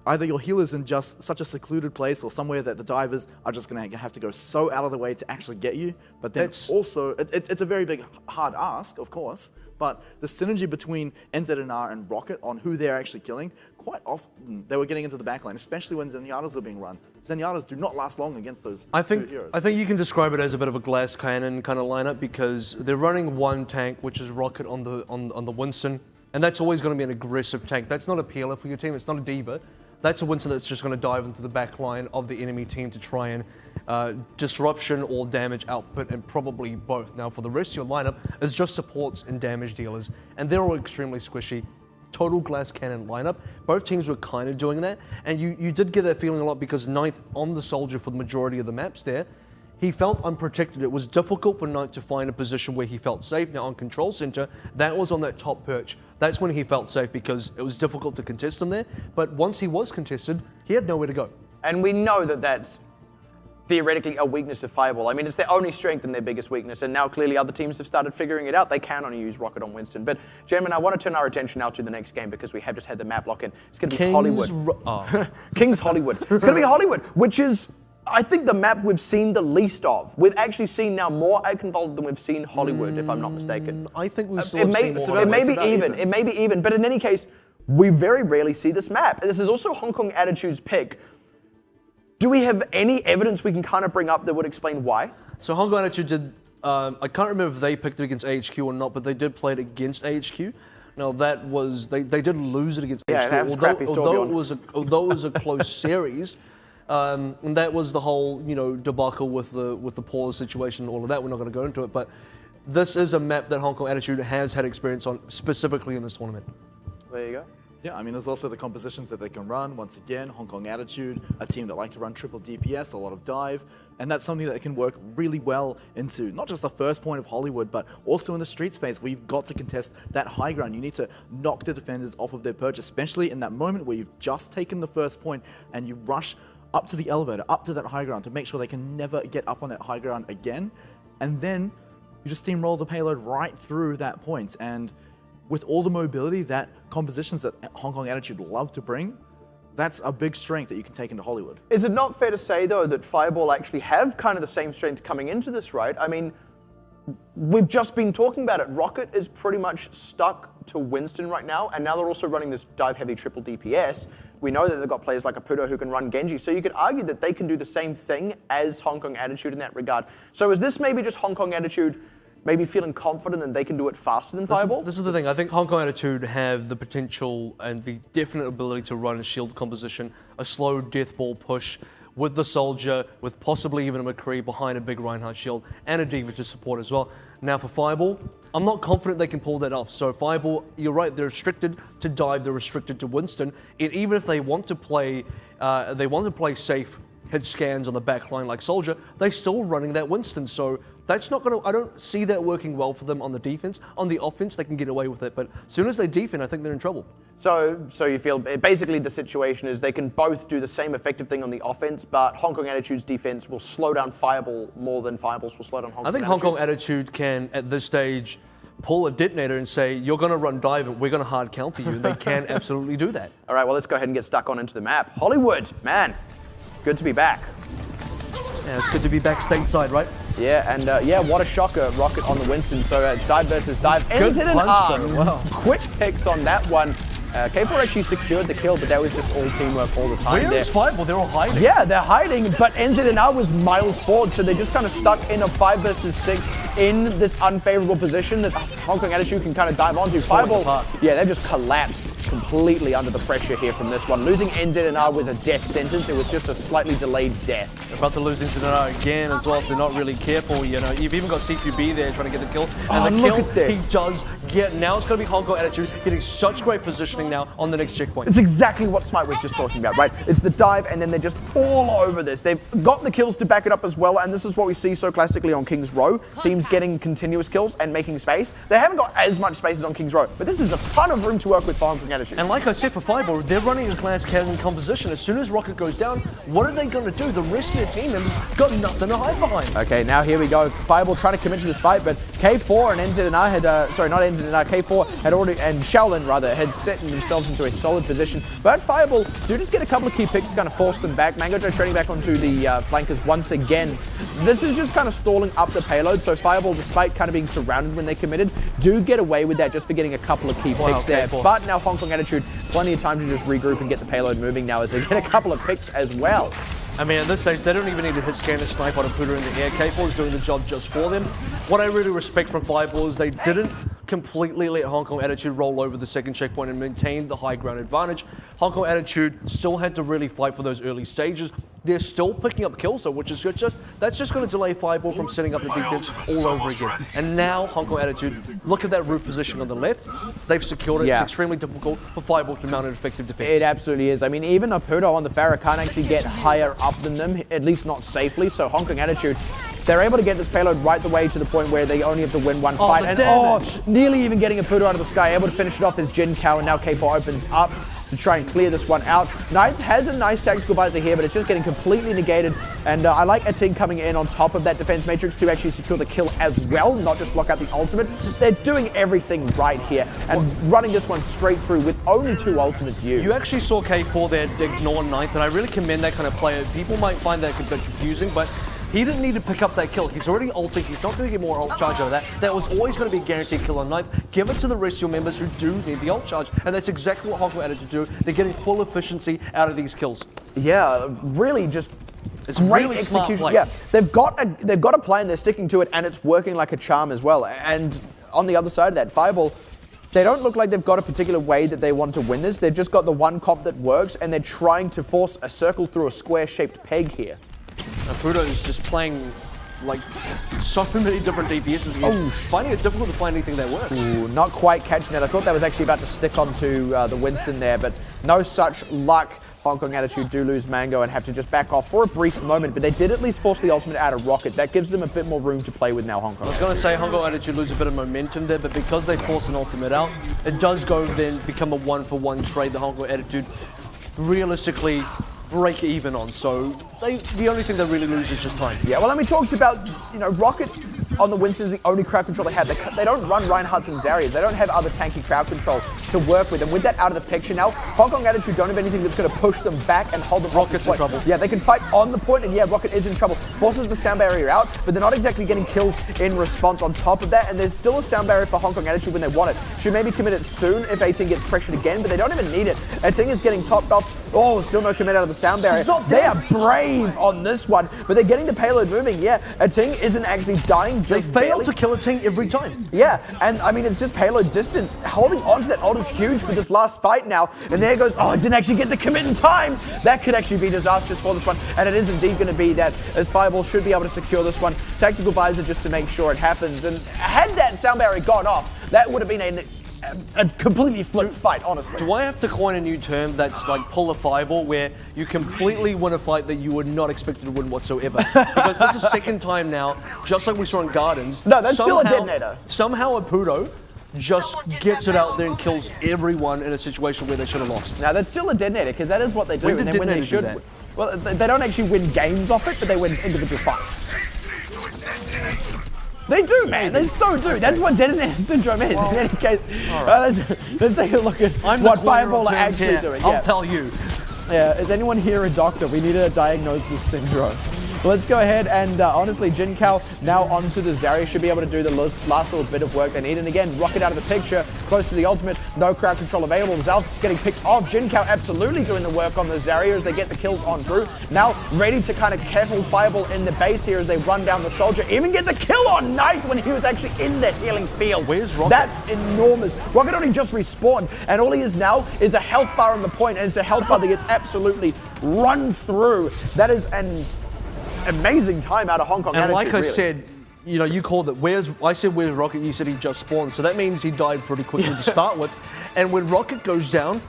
either your healers in just such a secluded place or somewhere that the divers are just going to have to go so out of the way to actually get you. But then also, it's a very big, hard ask, of course, but the synergy between NZNR and Rocket on who they're actually killing, quite often they were getting into the backline, especially when Zenyatas were being run. Zenyatas do not last long against those two heroes. I think you can describe it as a bit of a glass cannon kind of lineup, because they're running one tank, which is Rocket on the Winston, and that's always going to be an aggressive tank. That's not a peeler for your team. It's not a D.Va. That's a Winston that's just going to dive into the back line of the enemy team to try and disruption or damage output, and probably both. Now, for the rest of your lineup, it's just supports and damage dealers, and they're all extremely squishy. Total glass cannon lineup. Both teams were kind of doing that, and you did get that feeling a lot, because Ninth on the Soldier for the majority of the maps there, he felt unprotected. It was difficult for Knight to find a position where he felt safe. Now on Control Center, that was on that top perch. That's when he felt safe, because it was difficult to contest him there. But once he was contested, he had nowhere to go. And we know that that's theoretically a weakness of Fireball. I mean, it's their only strength and their biggest weakness, and now clearly other teams have started figuring it out. They can only use Rocket on Winston. But gentlemen, I want to turn our attention now to the next game, because we have just had the map lock in. It's going to be Hollywood. King's Hollywood. It's going to be Hollywood, which is, I think, the map we've seen the least of. We've actually seen now more Aikenwald than we've seen Hollywood, if I'm not mistaken. I think we've It may be even, but in any case, we very rarely see this map. This is also Hong Kong Attitude's pick. Do we have any evidence we can kind of bring up that would explain why? So Hong Kong Attitude did, I can't remember if they picked it against AHQ or not, but they did play it against AHQ. Now that was, they did lose it against AHQ, although it was a close series. And that was the whole, debacle with the pause situation and all of that. We're not going to go into it, but this is a map that Hong Kong Attitude has had experience on, specifically in this tournament. There you go. Yeah, I mean, there's also the compositions that they can run. Once again, Hong Kong Attitude, a team that like to run triple DPS, a lot of dive, and that's something that can work really well into not just the first point of Hollywood, but also in the street space where you've got to contest that high ground. You need to knock the defenders off of their perch, especially in that moment where you've just taken the first point and you rush up to the elevator, up to that high ground to make sure they can never get up on that high ground again. And then you just steamroll the payload right through that point. And with all the mobility that compositions that Hong Kong Attitude love to bring, that's a big strength that you can take into Hollywood. Is it not fair to say, though, that Fireball actually have kind of the same strength coming into this, right? I mean, we've just been talking about it. Rocket is pretty much stuck to Winston right now, and now they're also running this dive-heavy triple DPS. We know that they've got players like Aputo who can run Genji, so you could argue that they can do the same thing as Hong Kong Attitude in that regard. So is this maybe just Hong Kong Attitude maybe feeling confident that they can do it faster than Fireball? This is the thing. I think Hong Kong Attitude have the potential and the definite ability to run a shield composition, a slow death ball push with the Soldier, with possibly even a McCree behind a big Reinhardt shield and a Diva to support as well. Now for Fireball, I'm not confident they can pull that off. So Fireball, you're right, they're restricted to dive, they're restricted to Winston. And even if they want to play safe, hit scans on the back line like Soldier, they're still running that Winston. So that's not going to, I don't see that working well for them on the defense. On the offense, they can get away with it. But as soon as they defend, I think they're in trouble. So you feel basically the situation is they can both do the same effective thing on the offense, but Hong Kong Attitude's defense will slow down Fireball more than Fireball's will slow down Hong Kong I think Attitude. Hong Kong Attitude can, at this stage, pull a detonator and say, you're going to run dive and we're going to hard counter you. And they can absolutely do that. All right, well, let's go ahead and get stuck on into the map. Hollywood, man, good to be back. Yeah, it's good to be back stateside, right? Yeah, and yeah, what a shocker, Rocket on the Winston. So it's dive versus dive. Ends in an punch, arm. though, wow. Quick picks on that one. K4 actually secured the kill, but that was just all teamwork all the time there. Where's Fireball? They're all hiding. Yeah, they're hiding, but NZNR was miles forward, so they're just kind of stuck in a 5 versus 6 in this unfavorable position that Hong Kong Attitude can kind of dive onto. Fireball, yeah, they've just collapsed completely under the pressure here from this one. Losing NZNR was a death sentence. It was just a slightly delayed death. They're about to lose NZNR again as well if they're not really careful. You know, you've even got CQB there trying to get the kill. And the look kill at this. he does get. Now it's going to be Hong Kong Attitude getting such great positioning now on the next checkpoint. It's exactly what Smite was just talking about, right? It's the dive, and then they're just all over this. They've got the kills to back it up as well, and this is what we see so classically on King's Row. Teams getting continuous kills and making space. They haven't got as much space as on King's Row, but this is a ton of room to work with for Hong Kong Attitude. And like I said for Fireball, they're running a glass cannon composition. As soon as Rocket goes down, what are they going to do? The rest of their team members got nothing to hide behind. Okay, now here we go. Fireball trying to commit to this fight, but K4 and NZNR had, sorry, not NZNR, K4 had already, and Shaolin rather, had set themselves into a solid position. But Fireball do just get a couple of key picks to kind of force them back. Mango Joe trading back onto the flankers once again. This is just kind of stalling up the payload, so Fireball, despite kind of being surrounded when they committed, do get away with that just for getting a couple of key picks there. K4. But now Hong Kong Attitude, plenty of time to just regroup and get the payload moving now as they get a couple of picks as well. I mean, at this stage, they don't even need to hit scan to snipe on a Puder in the air. K4 is doing the job just for them. What I really respect from Fireball is they didn't completely let Hong Kong Attitude roll over the second checkpoint and maintain the high ground advantage. Hong Kong Attitude still had to really fight for those early stages. They're still picking up kills though, which is good. That's just going to delay Fireball from setting up the defense all over again. And now Hong Kong Attitude, look at that roof position on the left. They've secured it. Yeah. It's extremely difficult for Fireball to mount an effective defense. It absolutely is. I mean, even Aputo on the Pharah can't actually get higher up than them, at least not safely. So Hong Kong Attitude, they're able to get this payload right the way to the point where they only have to win one fight. The And damage. nearly even getting Aputo out of the sky, able to finish it off as Jin Kao, and now K4 opens up to try and clear this one out. Knight has a nice tactical visor here, but it's just getting completely negated. And I like a team coming in on top of that defense matrix to actually secure the kill as well, not just block out the ultimate. They're doing everything right here and running this one straight through with only 2 ultimates used. You actually saw K4 there ignore Ninth, and I really commend that kind of player. People might find that a bit confusing, but he didn't need to pick up that kill. He's already ulting. He's not going to get more ult charge out of that. That was always going to be a guaranteed kill on Ninth. Give it to the rest of your members who do need the ult charge, and that's exactly what Hong Kong Attitude do. They're getting full efficiency out of these kills. Yeah, really just It's great really smart execution. play. Yeah, they've got a plan, they're sticking to it, and it's working like a charm as well. And on the other side of that, Fireball, they don't look like they've got a particular way that they want to win this. They've just got the one comp that works, and they're trying to force a circle through a square-shaped peg here. Aputo is just playing like so many different DPSs. Oh, finding it difficult to find anything that works. Ooh, not quite catching that. I thought that was actually about to stick onto the Winston there, but no such luck. Hong Kong Attitude do lose Mango and have to just back off for a brief moment, but they did at least force the ultimate out of Rocket. That gives them a bit more room to play with now, Hong Kong. I was going to say Hong Kong Attitude lose a bit of momentum there, but because they force an ultimate out, it does go then become a 1-for-1 trade. The Hong Kong Attitude realistically break even on, so the only thing they really lose is just time. Yeah, well, I mean, talks about, you know, Rocket on the Winston's the only crowd control they have. They don't run Reinhardt's and Zarya's. They don't have other tanky crowd control to work with. And with that out of the picture now, Hong Kong Attitude don't have anything that's going to push them back and hold them off Rocket's the point. in trouble. Yeah, they can fight on the point, and yeah, Rocket is in trouble. Forces the sound barrier out, but they're not exactly getting kills in response on top of that. And there's still a sound barrier for Hong Kong Attitude when they want it. Should maybe commit it soon if 18 gets pressured again, but they don't even need it. 18 is getting topped off. Oh, still no commit out of the sound barrier. They are brave on this one, but they're getting the payload moving. Yeah, Ating isn't actually dying, just They fail barely. to kill a team every time. Yeah, and I mean, it's just payload distance. Holding on to that ult is huge for this last fight now. And there goes, oh, I didn't actually get the commit in time. That could actually be disastrous for this one. And it is indeed going to be that, as Fireball should be able to secure this one. Tactical Visor just to make sure it happens. And had that sound barrier gone off, that would have been a completely flipped fight, honestly. Do I have to coin a new term that's like pull a fireball, where you completely win a fight that you were not expected to win whatsoever? Because that's the second time now, just like we saw in Gardens. No, that's still a detonator. Somehow a Pudo just gets it out there and kills everyone in a situation where they should have lost. Now, that's still a detonator, because that is what they do. When And did then when they Detonators do should. that? Well, they don't actually win games off it, but they win individual fights. They do, man. They so do. That's what detonator syndrome is. In any case, let's take a look at what Fireball are actually doing. I'll tell you. Yeah, is anyone here a doctor? We need to diagnose this syndrome. Let's go ahead and honestly, Jin Kao now onto the Zarya should be able to do the last little bit of work they need. And again, Rocket out of the picture, close to the ultimate, no crowd control available. Zal's getting picked off. Jin Kao absolutely doing the work on the Zarya as they get the kills on through. Now ready to kind of careful Fireball in the base here as they run down the soldier. Even get the kill on Knight when he was actually in the healing field. Where's Rocket? That's enormous. Rocket only just respawned, and all he is now is a health bar on the point, and it's a health bar that gets absolutely run through. That is an amazing time out of Hong Kong. And Attitude, like I really. said, you know, you called it. I said where's Rocket? You said he just spawned. So that means he died pretty quickly to start with. And when Rocket goes down,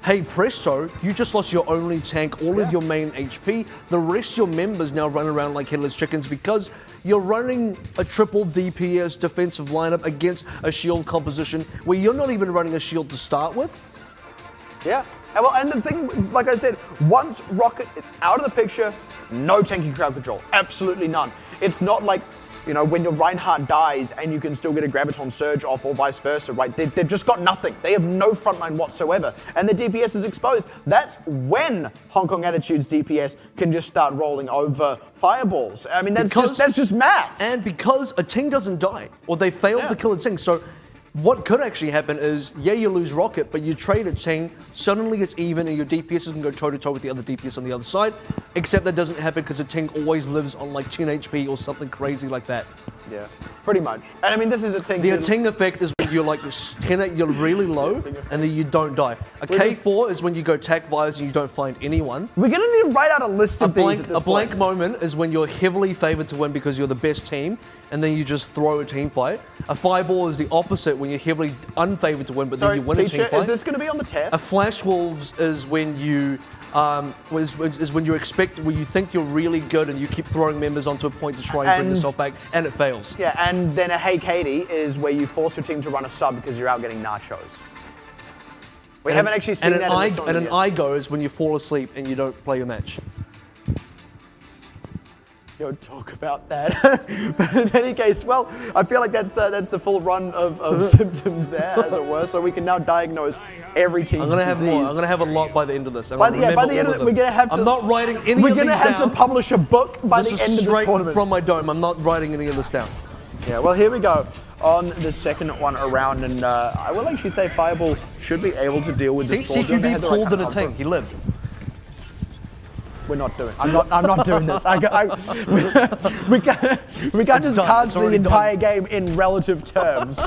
hey presto, you just lost your only tank, all of your main HP. The rest of your members now run around like headless chickens because you're running a triple DPS defensive lineup against a shield composition where you're not even running a shield to start with. Yeah. And the thing, like I said, once Rocket is out of the picture, no tanky crowd control. Absolutely none. It's not like, you know, when your Reinhardt dies and you can still get a Graviton Surge off or vice versa, right? They've just got nothing. They have no frontline whatsoever. And the DPS is exposed. That's when Hong Kong Attitude's DPS can just start rolling over fireballs. I mean, that's just maths. And because a Ting doesn't die, or they fail to kill a Ting, so what could actually happen is, yeah, you lose Rocket, but you trade a Ting, suddenly it's even and your DPS can go toe-to-toe with the other DPS on the other side, except that doesn't happen because a Ting always lives on like 10 HP or something crazy like that. Yeah, pretty much. And I mean, this is a Ting. The Ting effect is when you're like 10, you're really low, and then you don't die. A K4 is when you go tack vires and you don't find anyone. We're gonna need to write out a list of these at this point. A blank moment is when you're heavily favored to win because you're the best team, and then you just throw a team fight. A fireball is the opposite when you're heavily unfavored to win, but then you win a team fight. Is this gonna be on the test? A flash wolves is when you when you think you're really good and you keep throwing members onto a point to try and bring yourself back, and it fails. Yeah, and then a Hey Katie is where you force your team to run a sub because you're out getting nachos. We haven't actually seen that in this tournament And an I-go is when you fall asleep and you don't play your match. Yo, talk about that. But in any case, well, I feel like that's the full run of symptoms there, as it were. So we can now diagnose every team's I'm gonna have disease. more. I'm gonna have a lot by the end of this. By the end of it, we're gonna have to. I'm not writing any of these down. We're gonna have to publish a book by the end of this tournament. From my dome. I'm not writing any of this down. Yeah, well, here we go on the second one around, and I will actually say Fireball should be able to deal with this. CQB pulled in a tank. He lived. We're not doing. I'm not doing this. We can't just cast the entire game in relative terms.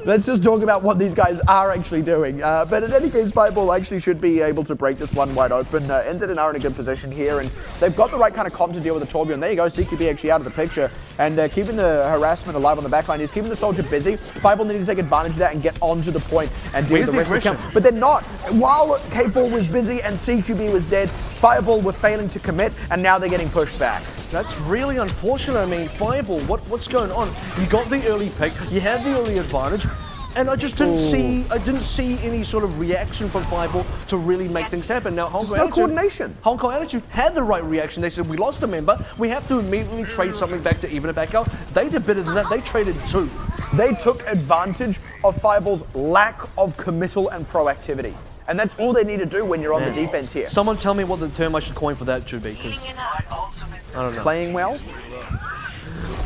Let's just talk about what these guys are actually doing. But in any case, Fireball actually should be able to break this one wide open. NZ and are in a good position here, and they've got the right kind of comp to deal with the Torbjorn. There you go, CQB actually out of the picture, and keeping the harassment alive on the backline. He's keeping the soldier busy. Fireball needing to take advantage of that and get onto the point and deal with the rest of the count. But they're not. While K4 was busy and CQB was dead, Fireball were failing to commit, and now they're getting pushed back. That's really unfortunate. I mean, Fireball, what's going on? You got the early pick, you had the early advantage, And I just didn't see any sort of reaction from Fireball to really make things happen. Now, Hong Just Kong no Attitude, coordination. Hong Kong Attitude had the right reaction. They said, we lost a member. We have to immediately trade something back to even it back out. They did better than that. They traded 2. They took advantage of Fireball's lack of committal and proactivity. And that's all they need to do when you're on the defense here. Someone tell me what the term I should coin for that should be, because I don't know. Playing well?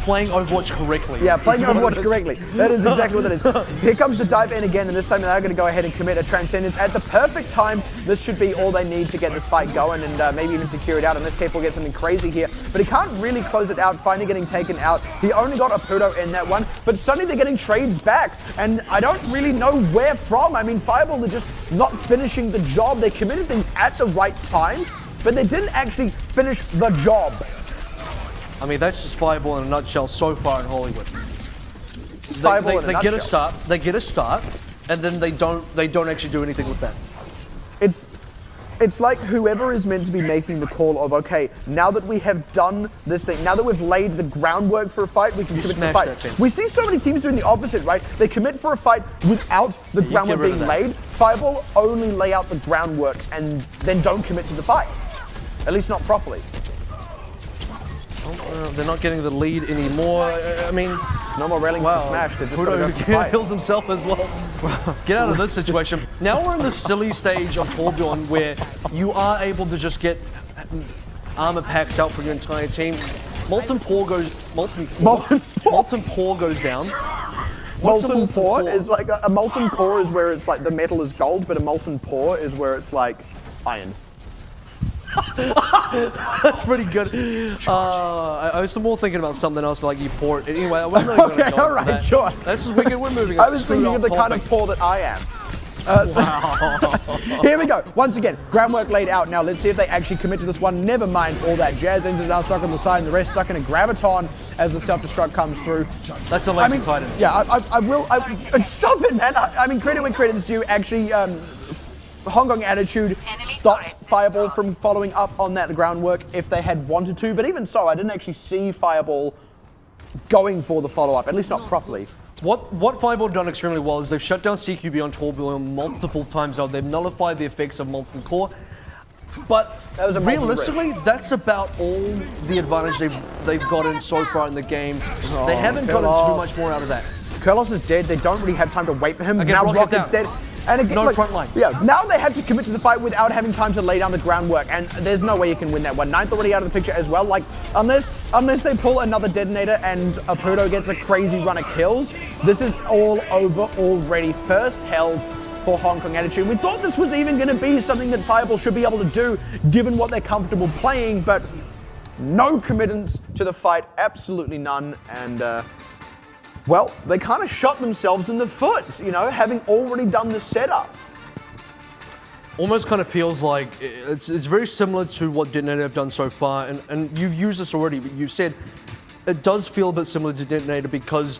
Playing Overwatch correctly. Yeah, playing is what Overwatch it is. correctly. That is exactly what that is. Here comes the dive in again, and this time they're going to go ahead and commit a Transcendence at the perfect time. This should be all they need to get this fight going and maybe even secure it out. In this case, we'll get something crazy here. But he can't really close it out, finally getting taken out. He only got a Pudo in that one, but suddenly they're getting trades back. And I don't really know where from. I mean, Fireball are just not finishing the job. They committed things at the right time, but they didn't actually finish the job. I mean, that's just Fireball in a nutshell so far in Hollywood. Fireball in a They get a nutshell. start, and then they don't actually do anything with that. It's like whoever is meant to be making the call of, okay, now that we have done this thing, now that we've laid the groundwork for a fight, we can commit to the smash fight. that fence. We see so many teams doing the opposite, right? They commit for a fight without the groundwork get rid of being that. laid. Fireball only lay out the groundwork and then don't commit to the fight. At least not properly. They're not getting the lead anymore. I mean, No more railings to smash, they're just going to go for the Pudo fight. kills himself as well. Get out of this situation. Now we're in the silly stage of Torbjorn where you are able to just get armor packs out for your entire team. Molten Pour goes down. Molten Pour is like a molten core is where it's like the metal is gold, but a molten pour is where it's like iron. That's pretty good. I was more thinking about something else, but like you pour it. Anyway, I'm not even going to Okay, go all into right, that. sure. That's just wicked. We're moving. I was thinking of the kind of pour that I am. Here we go. Once again, groundwork laid out. Now let's see if they actually commit to this one. Never mind all that jazz. Ends is now stuck on the side, and the rest stuck in a graviton as the self-destruct comes through. That's a lazy Titan. Yeah, I will. Stop it, man. I mean, credit where credit's due. Actually, Hong Kong Attitude stopped Fireball from following up on that groundwork if they had wanted to. But even so, I didn't actually see Fireball going for the follow-up, at least not properly. What Fireball done extremely well is they've shut down CQB on Torbjorn multiple times now. They've nullified the effects of Molten Core. But That was a molten realistically, that's about all the advantage they've gotten so far in the game. They haven't gotten too much more out of that. Kurlos is dead. They don't really have time to wait for him. Again, Now Rocket Rocket's down. dead. And again, No like, front line. Yeah, now they have to commit to the fight without having time to lay down the groundwork, and there's no way you can win that one. Ninth already out of the picture as well. Like, unless they pull another detonator and Apudo gets a crazy run of kills, this is all over already. First held for Hong Kong Attitude. We thought this was even going to be something that Fireball should be able to do, given what they're comfortable playing, but no committance to the fight, absolutely none, and well, they kind of shot themselves in the foot, you know, having already done the setup. Almost kind of feels like it's very similar to what Detonator have done so far, and you've used this already, but you said it does feel a bit similar to Detonator because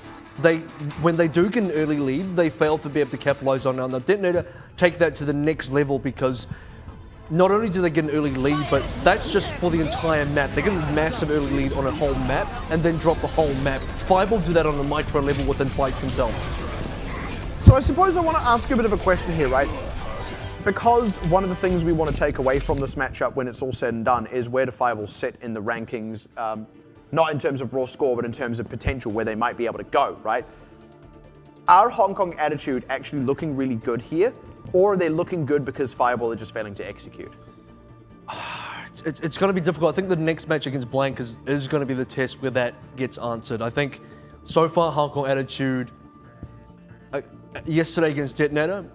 when they do get an early lead, they fail to be able to capitalize on it. Now Detonator take that to the next level because not only do they get an early lead, but that's just for the entire map. They get a massive early lead on a whole map and then drop the whole map. Fireball do that on a micro level within fights themselves. So I suppose I want to ask a bit of a question here, right? Because one of the things we want to take away from this matchup when it's all said and done is where do Fireball sit in the rankings, not in terms of raw score, but in terms of potential where they might be able to go, right? Are Hong Kong Attitude actually looking really good here? Or are they looking good because Fireball are just failing to execute? It's going to be difficult. I think the next match against Blank is going to be the test where that gets answered. I think so far Hong Kong Attitude, yesterday against Detonator,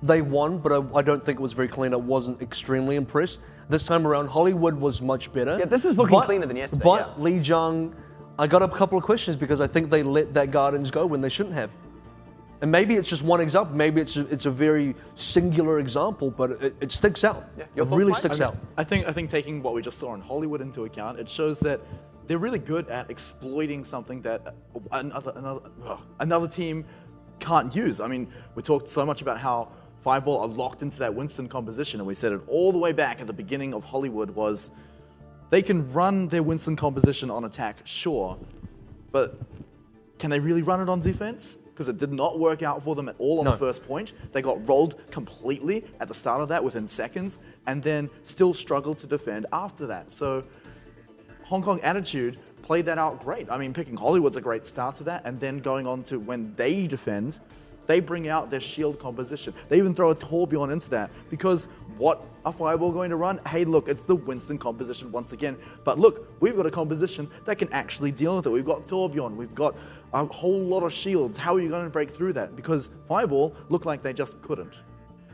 they won, but I don't think it was very clean. I wasn't extremely impressed. This time around, Hollywood was much better. Yeah, this is looking cleaner than yesterday, But yeah. Lijiang, I got a couple of questions because I think they let that Gardens go when they shouldn't have. And maybe it's just one example, maybe it's a very singular example, but it sticks out. Yeah, It your thoughts, really Mike? sticks out. I think taking what we just saw in Hollywood into account, it shows that they're really good at exploiting something that another team can't use. I mean, we talked so much about how Fireball are locked into that Winston composition, and we said it all the way back at the beginning of Hollywood was they can run their Winston composition on attack, sure, but can they really run it on defense? because it did not work out for them at all on the first point. They got rolled completely at the start of that within seconds, and then still struggled to defend after that. So Hong Kong Attitude played that out great. I mean, picking Hollywood's a great start to that, and then going on to when they defend, they bring out their shield composition. They even throw a Torbjorn into that, because what are Fireball going to run? Hey, look, it's the Winston composition once again. But look, we've got a composition that can actually deal with it. We've got Torbjorn, we've got a whole lot of shields. How are you going to break through that? Because Fireball looked like they just couldn't.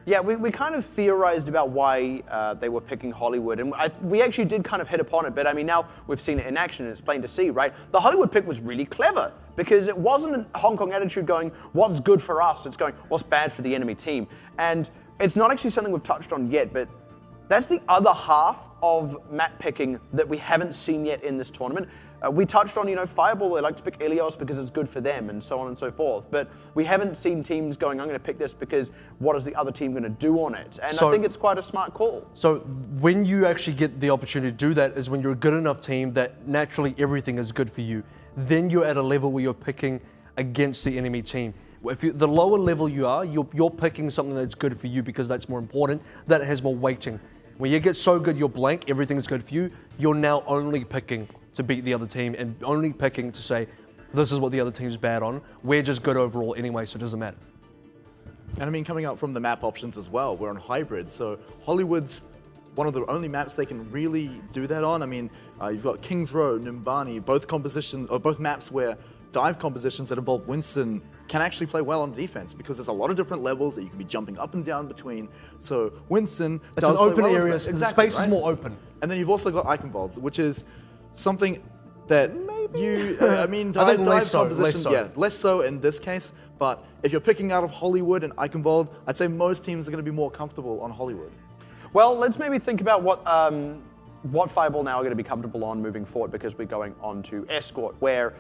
Yeah, we kind of theorized about why they were picking Hollywood, and we actually did kind of hit upon it, but I mean, now we've seen it in action and it's plain to see, right? The Hollywood pick was really clever, because it wasn't a Hong Kong Attitude going, what's good for us? It's going, what's bad for the enemy team? And it's not actually something we've touched on yet, but that's the other half of map picking that we haven't seen yet in this tournament. We touched on, Fireball, they like to pick Ilios because it's good for them and so on and so forth. But we haven't seen teams going, I'm going to pick this because what is the other team going to do on it? And I think it's quite a smart call. So when you actually get the opportunity to do that is when you're a good enough team that naturally everything is good for you. Then you're at a level where you're picking against the enemy team. If the lower level you are, you're picking something that's good for you because that's more important, that has more weighting. When you get so good you're blank, everything's good for you, you're now only picking to beat the other team and only picking to say, this is what the other team's bad on. We're just good overall anyway, so it doesn't matter. And I mean, coming out from the map options as well, we're on hybrid, so Hollywood's one of the only maps they can really do that on. I mean, you've got Kings Row, Numbani, both maps where dive compositions that involve Winston can actually play well on defense, because there's a lot of different levels that you can be jumping up and down between. So Winston does an open play well area, exactly, the space right? is more open. And then you've also got Eichenwalds, which is something that I mean, I think dive less so, composition, less so. yeah, less so in this case. But if you're picking out of Hollywood and Eichenwald, I'd say most teams are going to be more comfortable on Hollywood. Well, let's maybe think about what Fireball now are going to be comfortable on moving forward, because we're going on to Escort, where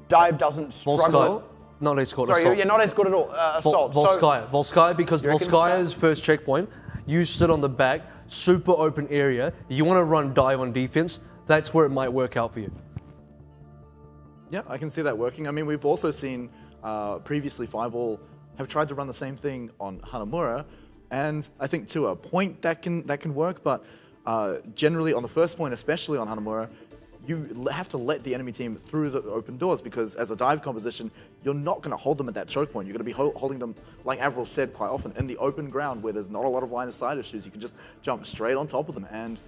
dive doesn't struggle. Not Escort, Sorry, Assault. you're not Escort at all. Assault. Volskaya. Volskaya, because You reckon Volskaya's first checkpoint, you sit on the back, super open area, you want to run dive on defense, that's where it might work out for you. Yeah, I can see that working. I mean, we've also seen previously Fireball have tried to run the same thing on Hanamura, and I think to a point that can work, but generally on the first point, especially on Hanamura, you have to let the enemy team through the open doors, because as a dive composition, you're not going to hold them at that choke point. You're going to be holding them, like AVRL said quite often, in the open ground where there's not a lot of line of sight issues. You can just jump straight on top of them. And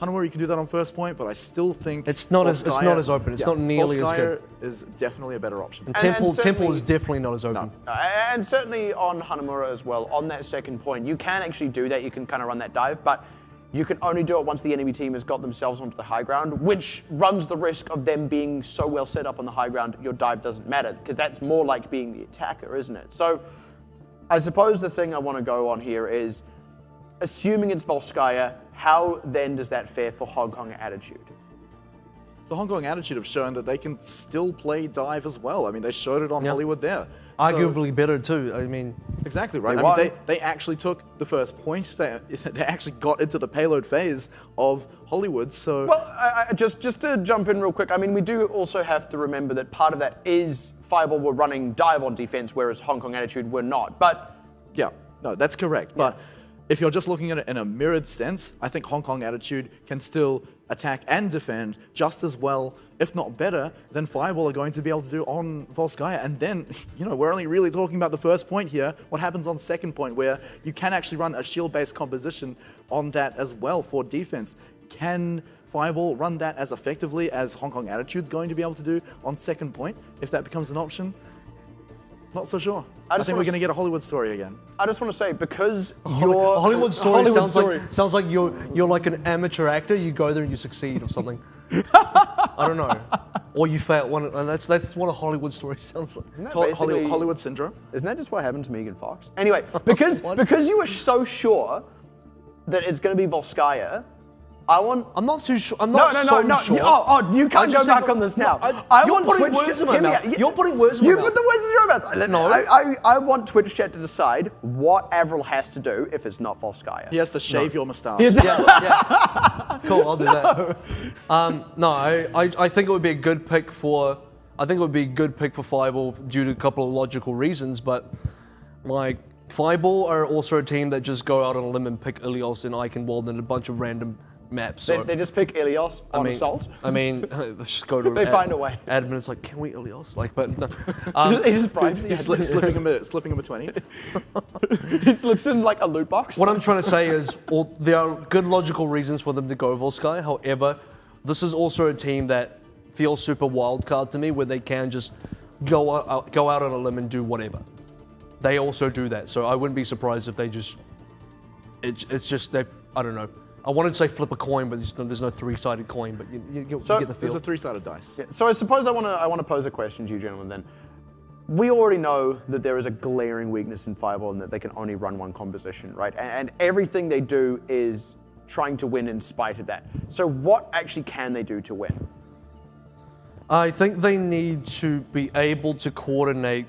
Hanamura, you can do that on first point, but I still think It's not as open. It's not nearly as good. Volskaya is definitely a better option. And And Temple is definitely not as open. And certainly on Hanamura as well, on that second point, you can actually do that. You can kind of run that dive, but you can only do it once the enemy team has got themselves onto the high ground, which runs the risk of them being so well set up on the high ground, your dive doesn't matter, because that's more like being the attacker, isn't it? So I suppose the thing I want to go on here is, assuming it's Volskaya, how then does that fare for Hong Kong Attitude? So Hong Kong Attitude have shown that they can still play dive as well. I mean, they showed it on Yeah. Hollywood there. Arguably better too. I mean, Exactly right. They I mean, won. they actually took the first point. They actually got into the payload phase of Hollywood. So Well, just to jump in real quick, I mean, we do also have to remember that part of that is Fireball were running dive on defense, whereas Hong Kong Attitude were not. But yeah, no, that's correct. But if you're just looking at it in a mirrored sense, I think Hong Kong Attitude can still attack and defend just as well, if not better, than Fireball are going to be able to do on Volskaya. And then, we're only really talking about the first point here. What happens on second point, where you can actually run a shield-based composition on that as well for defense? Can Fireball run that as effectively as Hong Kong Attitude's going to be able to do on second point, if that becomes an option? Not so sure. I think we're going to get a Hollywood story again. I just want to say, because a your Hollywood story Hollywood sounds like you're like an amateur actor. You go there and you succeed or something. I don't know. Or you fail. And that's what a Hollywood story sounds like. Isn't that basically- Hollywood syndrome. Isn't that just what happened to Megan Fox? Anyway, because you were so sure that it's going to be Volskaya, I'm not too sure. I'm not No, sure. you can't go back on this now. I You're want putting Twitch words to- in my hear me mouth. out. You're putting words in my You mouth. put the words in your mouth. No. I want Twitch chat to decide what AVRL has to do if it's not Volskaya. He has to shave your moustache. Cool, I'll do that. No, I think it would be a good pick for I think it would be a good pick for Fireball due to a couple of logical reasons, but like Fireball are also a team that just go out on a limb and pick Ilios and Eichenwald and a bunch of random maps. So, They just pick Ilios on Assault. I mean, let's just go to They find a way. admin. It's like, can we Ilios? Like, but no. He just bribes He's the slipping him a 20. He slips in like a loot box. What I'm trying to say is, there are good logical reasons for them to go Volsky. However, this is also a team that feels super wildcard to me, where they can just go out on a limb and do whatever. They also do that, so I wouldn't be surprised if they just. It's just they. I don't know. I wanted to say flip a coin, but there's no three-sided coin. But you get the feel. There's a 3-sided dice. Yeah, so I suppose I want to pose a question to you gentlemen then. We already know that there is a glaring weakness in Fireball and that they can only run one composition, right? And everything they do is trying to win in spite of that. So what actually can they do to win? I think they need to be able to coordinate.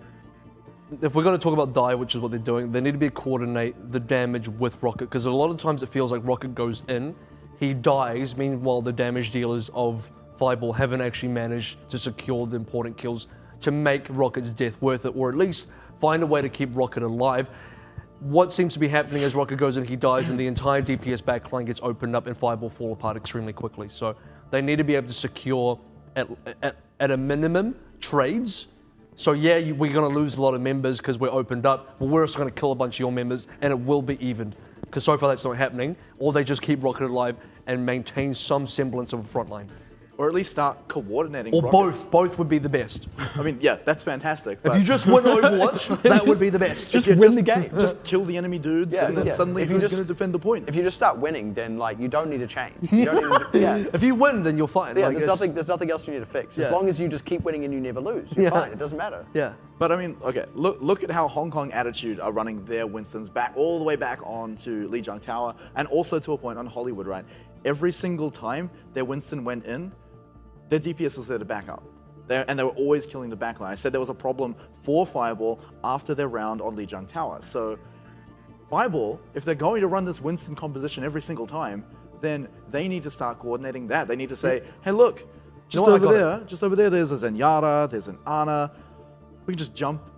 If we're going to talk about die, which is what they're doing, they need to be able to coordinate the damage with Rocket, because a lot of times it feels like Rocket goes in, he dies, meanwhile the damage dealers of Fireball haven't actually managed to secure the important kills to make Rocket's death worth it, or at least find a way to keep Rocket alive. What seems to be happening is Rocket goes in, he dies, and the entire DPS backline gets opened up and Fireball fall apart extremely quickly. So they need to be able to secure, at a minimum, trades. So yeah, we're going to lose a lot of members because we're opened up, but we're also going to kill a bunch of your members and it will be evened. Because so far that's not happening. Or they just keep Rocket alive and maintain some semblance of a front line. Or at least start coordinating. Or Rocket. both would be the best. I mean, yeah, that's fantastic. If you just win Overwatch, that would be the best. Just win the game. Just kill the enemy dudes, and then suddenly who's going to defend the point? If you just start winning, then like you don't need to change. You don't need to, If you win, then you're fine. Yeah, Like, there's nothing else you need to fix. As Yeah. long as you just keep winning and you never lose, you're fine. It doesn't matter. Yeah. But I mean, okay, look at how Hong Kong Attitude are running their Winstons back all the way back onto Lijiang Tower, and also to a point on Hollywood, right? Every single time their Winston went in, their DPS was there to back up. And they were always killing the backline. I said there was a problem for Fireball after their round on Lijiang Tower. So Fireball, if they're going to run this Winston composition every single time, then they need to start coordinating that. They need to say, hey, look, just over there, there's a Zenyatta, there's an Ana. We can just jump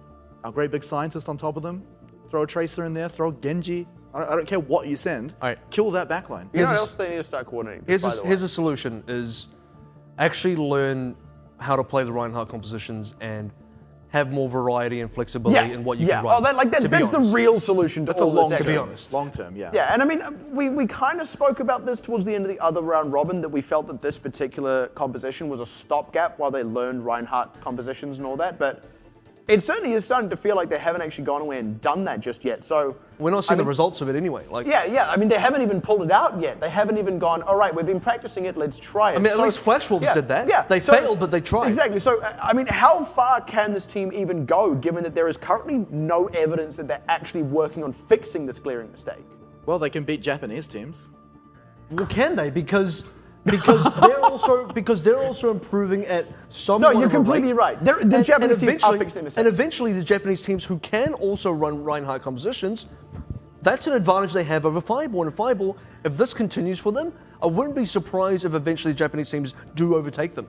our great big scientist on top of them, throw a Tracer in there, throw Genji. I don't care what you send. All right. Kill that backline. You know what else they need to start coordinating? Here's a solution: is actually learn how to play the Reinhardt compositions and have more variety and flexibility in what you can run. That's the real solution to That's a all long this. term. To be honest. Long term, yeah. Yeah, and I mean, we kind of spoke about this towards the end of the other round robin, that we felt that this particular composition was a stopgap while they learned Reinhardt compositions and all that, but it certainly is starting to feel like they haven't actually gone away and done that just yet. So We're not seeing the results of it anyway. Like, yeah. I mean, they haven't even pulled it out yet. They haven't even gone, all right, we've been practicing it, let's try it. I mean, at least Flash Wolves did that. Yeah. They failed, but they tried. Exactly. So, I mean, how far can this team even go, given that there is currently no evidence that they're actually working on fixing this glaring mistake? Well, they can beat Japanese teams. Well, can they? Because they're also improving at some. No, you're completely right. The Japanese teams are fixing their mistakes. And eventually, the Japanese teams who can also run Reinhardt compositions, that's an advantage they have over Fireball. And Fireball, if this continues for them, I wouldn't be surprised if eventually the Japanese teams do overtake them.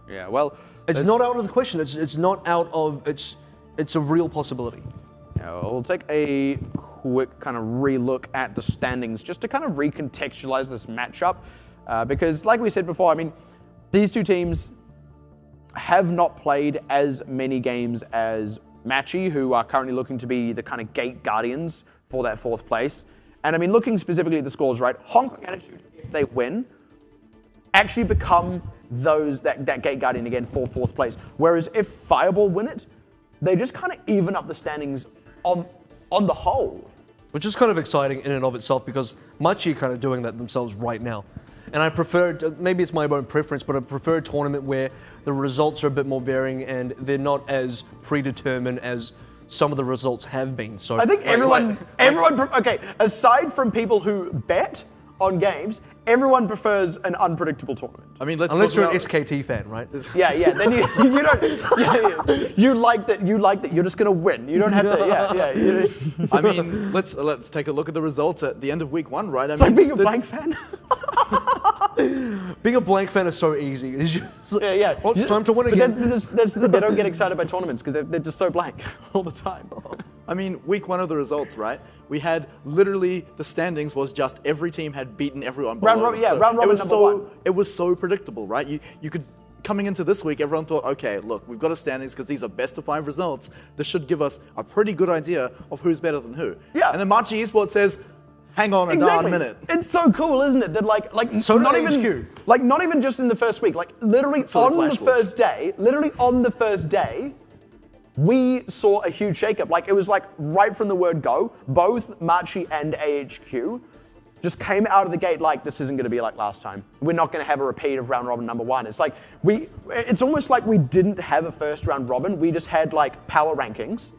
Yeah, well, It's not out of the question. It's not out of. It's a real possibility. Yeah, we'll take a quick kind of re-look at the standings just to kind of recontextualize this matchup. Because like we said before, I mean, these two teams have not played as many games as Matchy, who are currently looking to be the kind of gate guardians for that fourth place. And I mean, looking specifically at the scores, right? Hong Kong Attitude, if they win, actually become that gate guardian again for fourth place. Whereas if Fireball win it, they just kind of even up the standings on the whole. Which is kind of exciting in and of itself, because Machi are kind of doing that themselves right now. And I prefer, maybe it's my own preference, but I prefer a tournament where the results are a bit more varying and they're not as predetermined as some of the results have been. So I think everyone, okay, aside from people who bet on games, everyone prefers an unpredictable tournament. I mean, let's unless talk you're an about, SKT fan, right? Yeah. Then you don't. You like that. You like that. You're just gonna win. You don't have to. Yeah. I mean, let's take a look at the results at the end of week one, right? I It's like being a blank fan. Being a blank fan is so easy. It's just like, Yeah. well, it's time to win But again. that's the thing, they don't get excited by tournaments because they're just so blank all the time. I mean, week 1 of the results, right? We had literally the standings was just every team had beaten everyone. Round below robin, them. yeah, round robin it was number so, 1. It was so predictable, right? You could coming into this week, everyone thought, okay, look, we've got a standings because these are best of 5 results. This should give us a pretty good idea of who's better than who. Yeah. And then Marchi Esports says, hang on a darn minute. It's so cool, isn't it? That like So not did even HQ. like not even just in the first week, like literally So on did the Flash Wolves. first day, we saw a huge shakeup. Like it was like right from the word go, both Marchi and AHQ just came out of the gate like this isn't going to be like last time. We're not going to have a repeat of round robin number 1. It's like it's almost like we didn't have a first round robin. We just had like power rankings.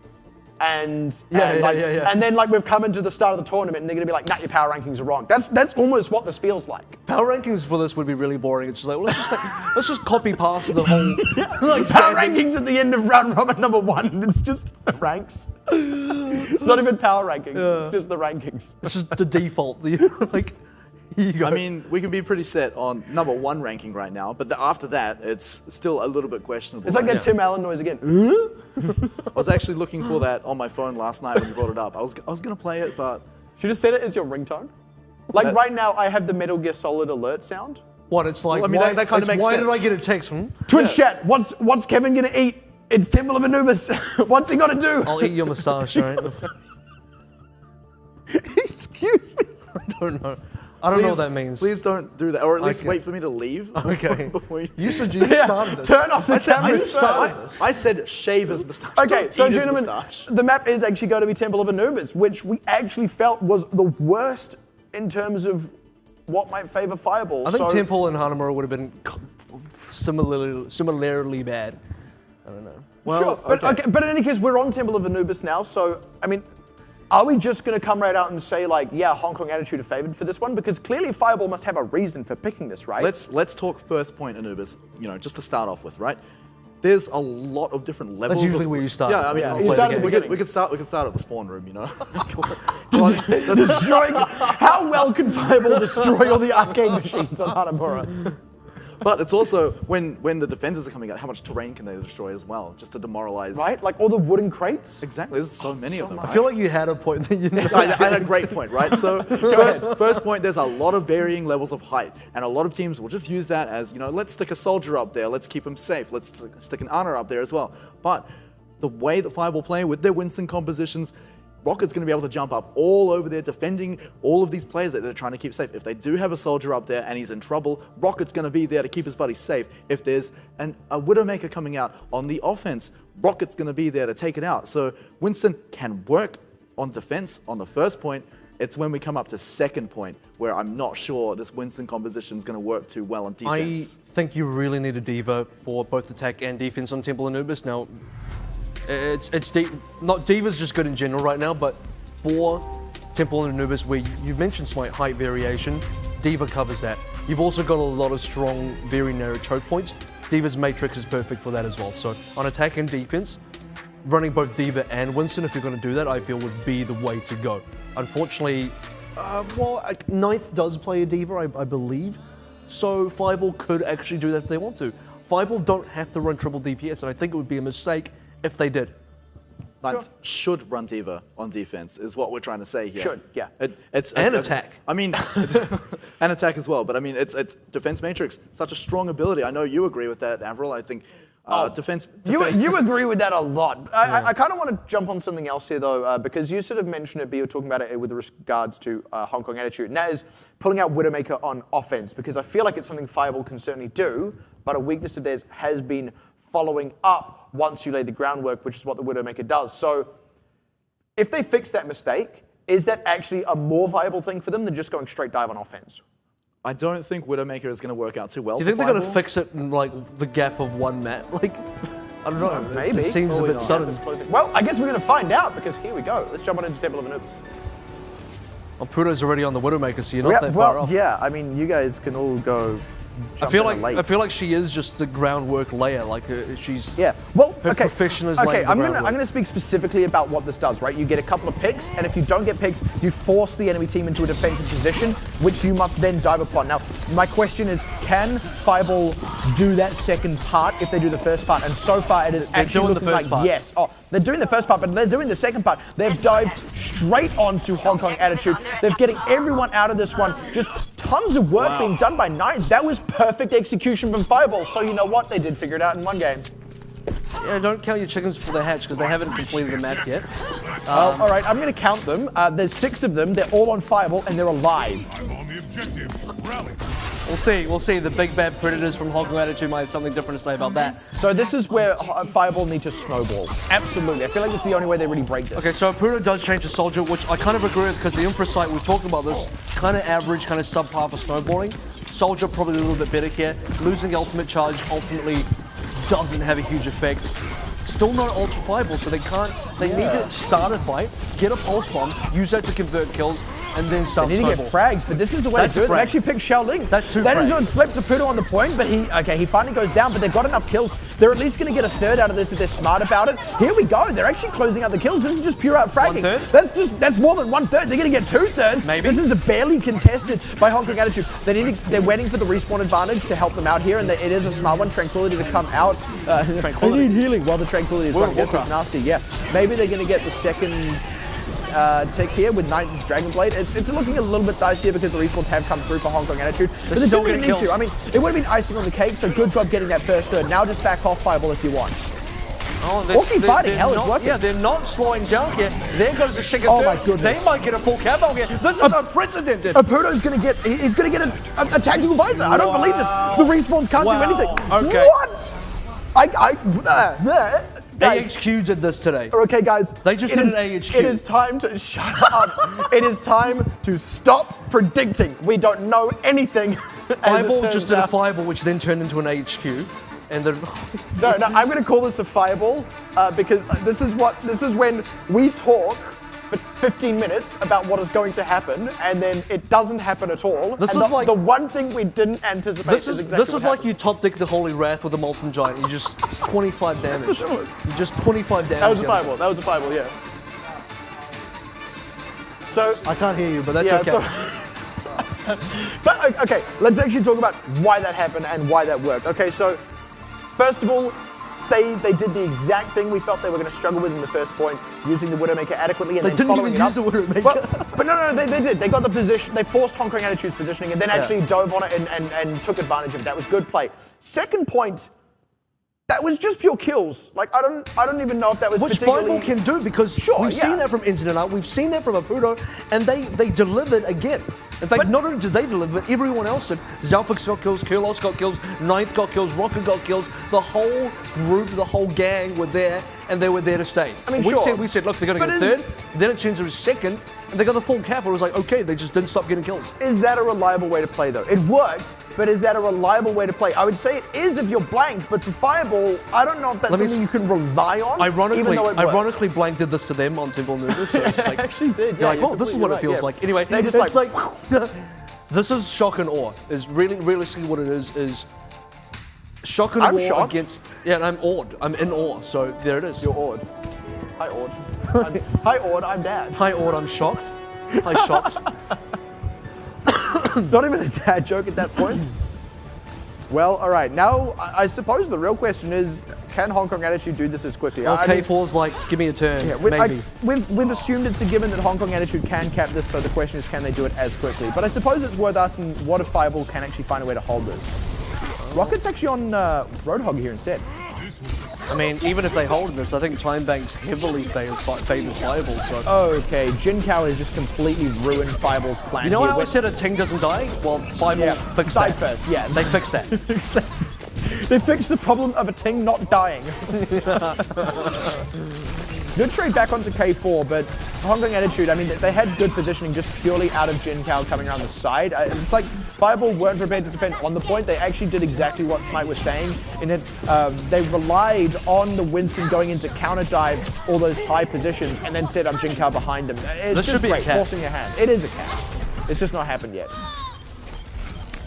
And then like we've come into the start of the tournament and they're gonna be like, nah, your power rankings are wrong. That's almost what this feels like. Power rankings for this would be really boring. It's just like, well, let's just copy past the whole like Power standings. rankings at the end of round robin number 1. It's just ranks. It's not even power rankings. It's just the rankings. It's just the default. Like, here you go. I mean, we can be pretty set on number 1 ranking right now, but after that, it's still a little bit questionable. It's like right? that Tim Allen noise again. I was actually looking for that on my phone last night when you brought it up. I was gonna play it, but Should you set it as your ringtone? Like right now, I have the Metal Gear Solid alert sound. what? It's like, Well, I mean, why, that kinda it's makes why did I sense. get a text from? Twitch chat. What's Kevin gonna eat? It's Temple of Anubis. What's he gonna do? I'll eat your moustache, all right? Excuse me. I don't know. I don't know what that means. Please don't do that, or at least Okay. wait for me to leave. Okay. before You said you started this. Turn off the camera. I said shave his moustache. Okay, don't so eat his gentlemen, moustache. the map is actually going to be Temple of Anubis, which we actually felt was the worst in terms of what might favor Fireball. I think so, Temple and Hanamura would have been similarly bad. I don't know. Well, Sure, but in any case, we're on Temple of Anubis now, so, I mean, are we just going to come right out and say, like, yeah, Hong Kong Attitude are favored for this one? Because clearly Fireball must have a reason for picking this, right? Let's talk first point Anubis, just to start off with, right? There's a lot of different levels. That's usually of, where you start. Yeah, I mean, Yeah, Play you the start at game. the beginning. we could start at the spawn room, Destroying, how well can Fireball destroy all the arcade machines on Hanamura? But it's also when the defenders are coming out, how much terrain can they destroy as well, just to demoralize. Right? Like all the wooden crates? Exactly. There's so many of them. I feel like you had a point that you know. I had a great point, right? So first point, there's a lot of varying levels of height, and a lot of teams will just use that as, let's stick a soldier up there, let's keep him safe, let's stick an honor up there as well. But the way that Fireball play with their Winston compositions, Rocket's going to be able to jump up all over there, defending all of these players that they're trying to keep safe. If they do have a soldier up there and he's in trouble, Rocket's going to be there to keep his buddies safe. If there's a Widowmaker coming out on the offense, Rocket's going to be there to take it out. So Winston can work on defense on the first point. It's when we come up to second point where I'm not sure this Winston composition is going to work too well on I defense. think you really need a diva for both attack and defense on Temple Anubis. Now, not Diva's just good in general right now, but for Temple and Anubis, where you've mentioned slight height variation, Diva covers that. You've also got a lot of strong, very narrow choke points. Diva's matrix is perfect for that as well. So on attack and defense, running both Diva and Winston, if you're going to do that, I feel would be the way to go. Unfortunately, Ninth does play a Diva, I believe. So Fireball could actually do that if they want to. Fireball don't have to run triple DPS, and I think it would be a mistake if they did. Ninth should run Diva on defense, is what we're trying to say here. Should, yeah. It's And attack. I mean, and attack as well. But I mean, it's defense matrix, such a strong ability. I know you agree with that, Avril. I think defense. You agree with that a lot. I kind of want to jump on something else here, though, because you sort of mentioned it, but you were talking about it with regards to Hong Kong Attitude, and that is pulling out Widowmaker on offense, because I feel like it's something Fireball can certainly do, but a weakness of theirs has been following up once you lay the groundwork, which is what the Widowmaker does. So if they fix that mistake, is that actually a more viable thing for them than just going straight dive on offense? I don't think Widowmaker is going to work out too well. Do you think for they're going to Fireball. fix it in like the gap of one map? Like, I don't know. Maybe. It seems a bit sudden. Well, I guess we're going to find out, because here we go. Let's jump on into Temple of Anubis. Well, Puto's already on the Widowmaker, so you're not that far off. Yeah, I mean, you guys can all go I feel like she is just the groundwork layer. Like she's Well, her okay. profession is okay. laying the I'm groundwork. gonna speak specifically about what this does. Right, you get a couple of picks, and if you don't get picks, you force the enemy team into a defensive position, which you must then dive upon. Now, my question is, can Fireball do that second part if they do the first part? And so far, it is actually looking like yes. Oh, they're doing the first part, but they're doing the second part. They've dived straight onto Hong Kong Attitude. They're getting everyone out of this one. Just tons of work being done by Nines. That was perfect execution from Fireball. So you know what? They did figure it out in one game. Yeah, don't count your chickens before they hatch because they haven't completed the map yet. All right, I'm going to count them. There's 6 of them. They're all on Fireball and they're alive. We'll see. The big bad predators from Hong Kong Attitude might have something different to say about that. So this is where Fireball need to snowball. Absolutely. I feel like that's the only way they really break this. Okay, so Apudo does change to Soldier, which I kind of agree with because the Infra site, we've talked about this, kind of average, kind of subpar for snowballing. Soldier probably a little bit better here. Losing the ultimate charge ultimately doesn't have a huge effect. Still not ult for Fireball, so they need to start a fight, get a pulse bomb, use that to convert kills, and then start They need to get frags, but this is the way to do it. They actually picked Xiaoling. That's 2 That frags. is what slipped to Pudo on the point, but he finally goes down, but they've got enough kills. They're at least going to get a third out of this if they're smart about it. Here we go. They're actually closing out the kills. This is just pure out fragging. 1/3? That's more than 1/3. They're going to get 2/3. Maybe. This is a barely contested by Hong Kong Attitude. They're waiting for the respawn advantage to help them out here, and it is a smart one. Tranquility to come out. They need healing while the Tranquility is running. This is nasty. Yeah. Maybe they're going to get the second tick here with Knight's Dragonblade. It's looking a little bit dicey here because the respawns have come through for Hong Kong Attitude. But they still need to. I mean, it would have been icing on the cake, so good job getting that first third. Now just back off Fireball if you want. Or keep fighting. Hell, it's working. Yeah, they're not slowing down here. There goes the chicken. Oh my goodness. They might get a full camo here. This is unprecedented. Apudo's going to get, he's going to get a tactical visor. I don't believe this. The respawns can't do anything. Okay. What? Guys. AHQ did this today. Okay, guys. They just did an AHQ. It is time to shut up. It is time to stop predicting. We don't know anything. Fireball just did a Fireball, which then turned into an AHQ. And then No, I'm going to call this a Fireball because this is when we talk for 15 minutes about what is going to happen, and then it doesn't happen at all. This and is like the one thing we didn't anticipate. This is exactly this what is like happens. you top deck the Holy Wrath with a Molten Giant. You just it's 25 damage. That's what it was. You just 25 damage. That was a Fireball. That was a Fireball. Yeah. So I can't hear you, but that's yeah. okay. But okay, let's actually talk about why that happened and why that worked. Okay, so first of all, they did the exact thing we felt they were going to struggle with in the first point, using the Widowmaker adequately and They then didn't following even it use up. the Widowmaker. Well, but no, they did. They got the position. They forced Hong Kong Attitude's positioning and then actually dove on it and took advantage of it. That was good play. Second point. That was just pure kills. Like I don't even know if that was Which particularly... Fireball can do because we've seen that from Internet Out, we've seen that from Apudo, and they delivered again. In fact, not only did they deliver, but everyone else did. Zalfix got kills, Kurlos got kills, Ninth got kills, Rocket got kills. The whole group, the whole gang were there, and they were there to stay. I mean, we said, look, they're going to get third, then it changed to second, and they got the full cap. It was like, okay, they just didn't stop getting kills. Is that a reliable way to play, though? It worked, but is that a reliable way to play? I would say it is if you're blank, but for Fireball, I don't know if that's something you can rely on. Ironically, Blank did this to them on Temple Nubis, so it's like, I actually did. you're like, oh, this is what it feels like. Anyway, They just it's like this is shock and awe. Is really realistically what it is shock and awe shocked. against. Yeah, and I'm awed. I'm in awe. So there it is. You're awed. Hi, awed. Hi, awed. I'm dad. Hi, awed. I'm shocked. Hi, shocked. It's not even a dad joke at that point. Well, all right. Now, I suppose the real question is, can Hong Kong Attitude do this as quickly? Well, K4's like, give me a turn. Yeah, maybe. We've assumed it's a given that Hong Kong Attitude can cap this, so the question is, can they do it as quickly? But I suppose it's worth asking, what if Fireball can actually find a way to hold this? Rocket's actually on Roadhog here instead. I mean, even if they hold this, I think Time Banks heavily favors Fireball. So. Okay, Jin Kao has just completely ruined Fireball's plan. You know here. how I said a Ting doesn't die? Well, Fireball fixed died that. first. Yeah, They fixed that. They fixed the problem of a Ting not dying. Good trade back onto K4, but Hong Kong Attitude, I mean, they had good positioning just purely out of Jin Kao coming around the side. It's like Fireball weren't prepared to defend on the point. They actually did exactly what Smite was saying. In it, they relied on the Winston going into counter dive all those high positions and then set up Jin Kao behind him. It's This just should be great, a cap. forcing your hand. It is a cap. It's just not happened yet.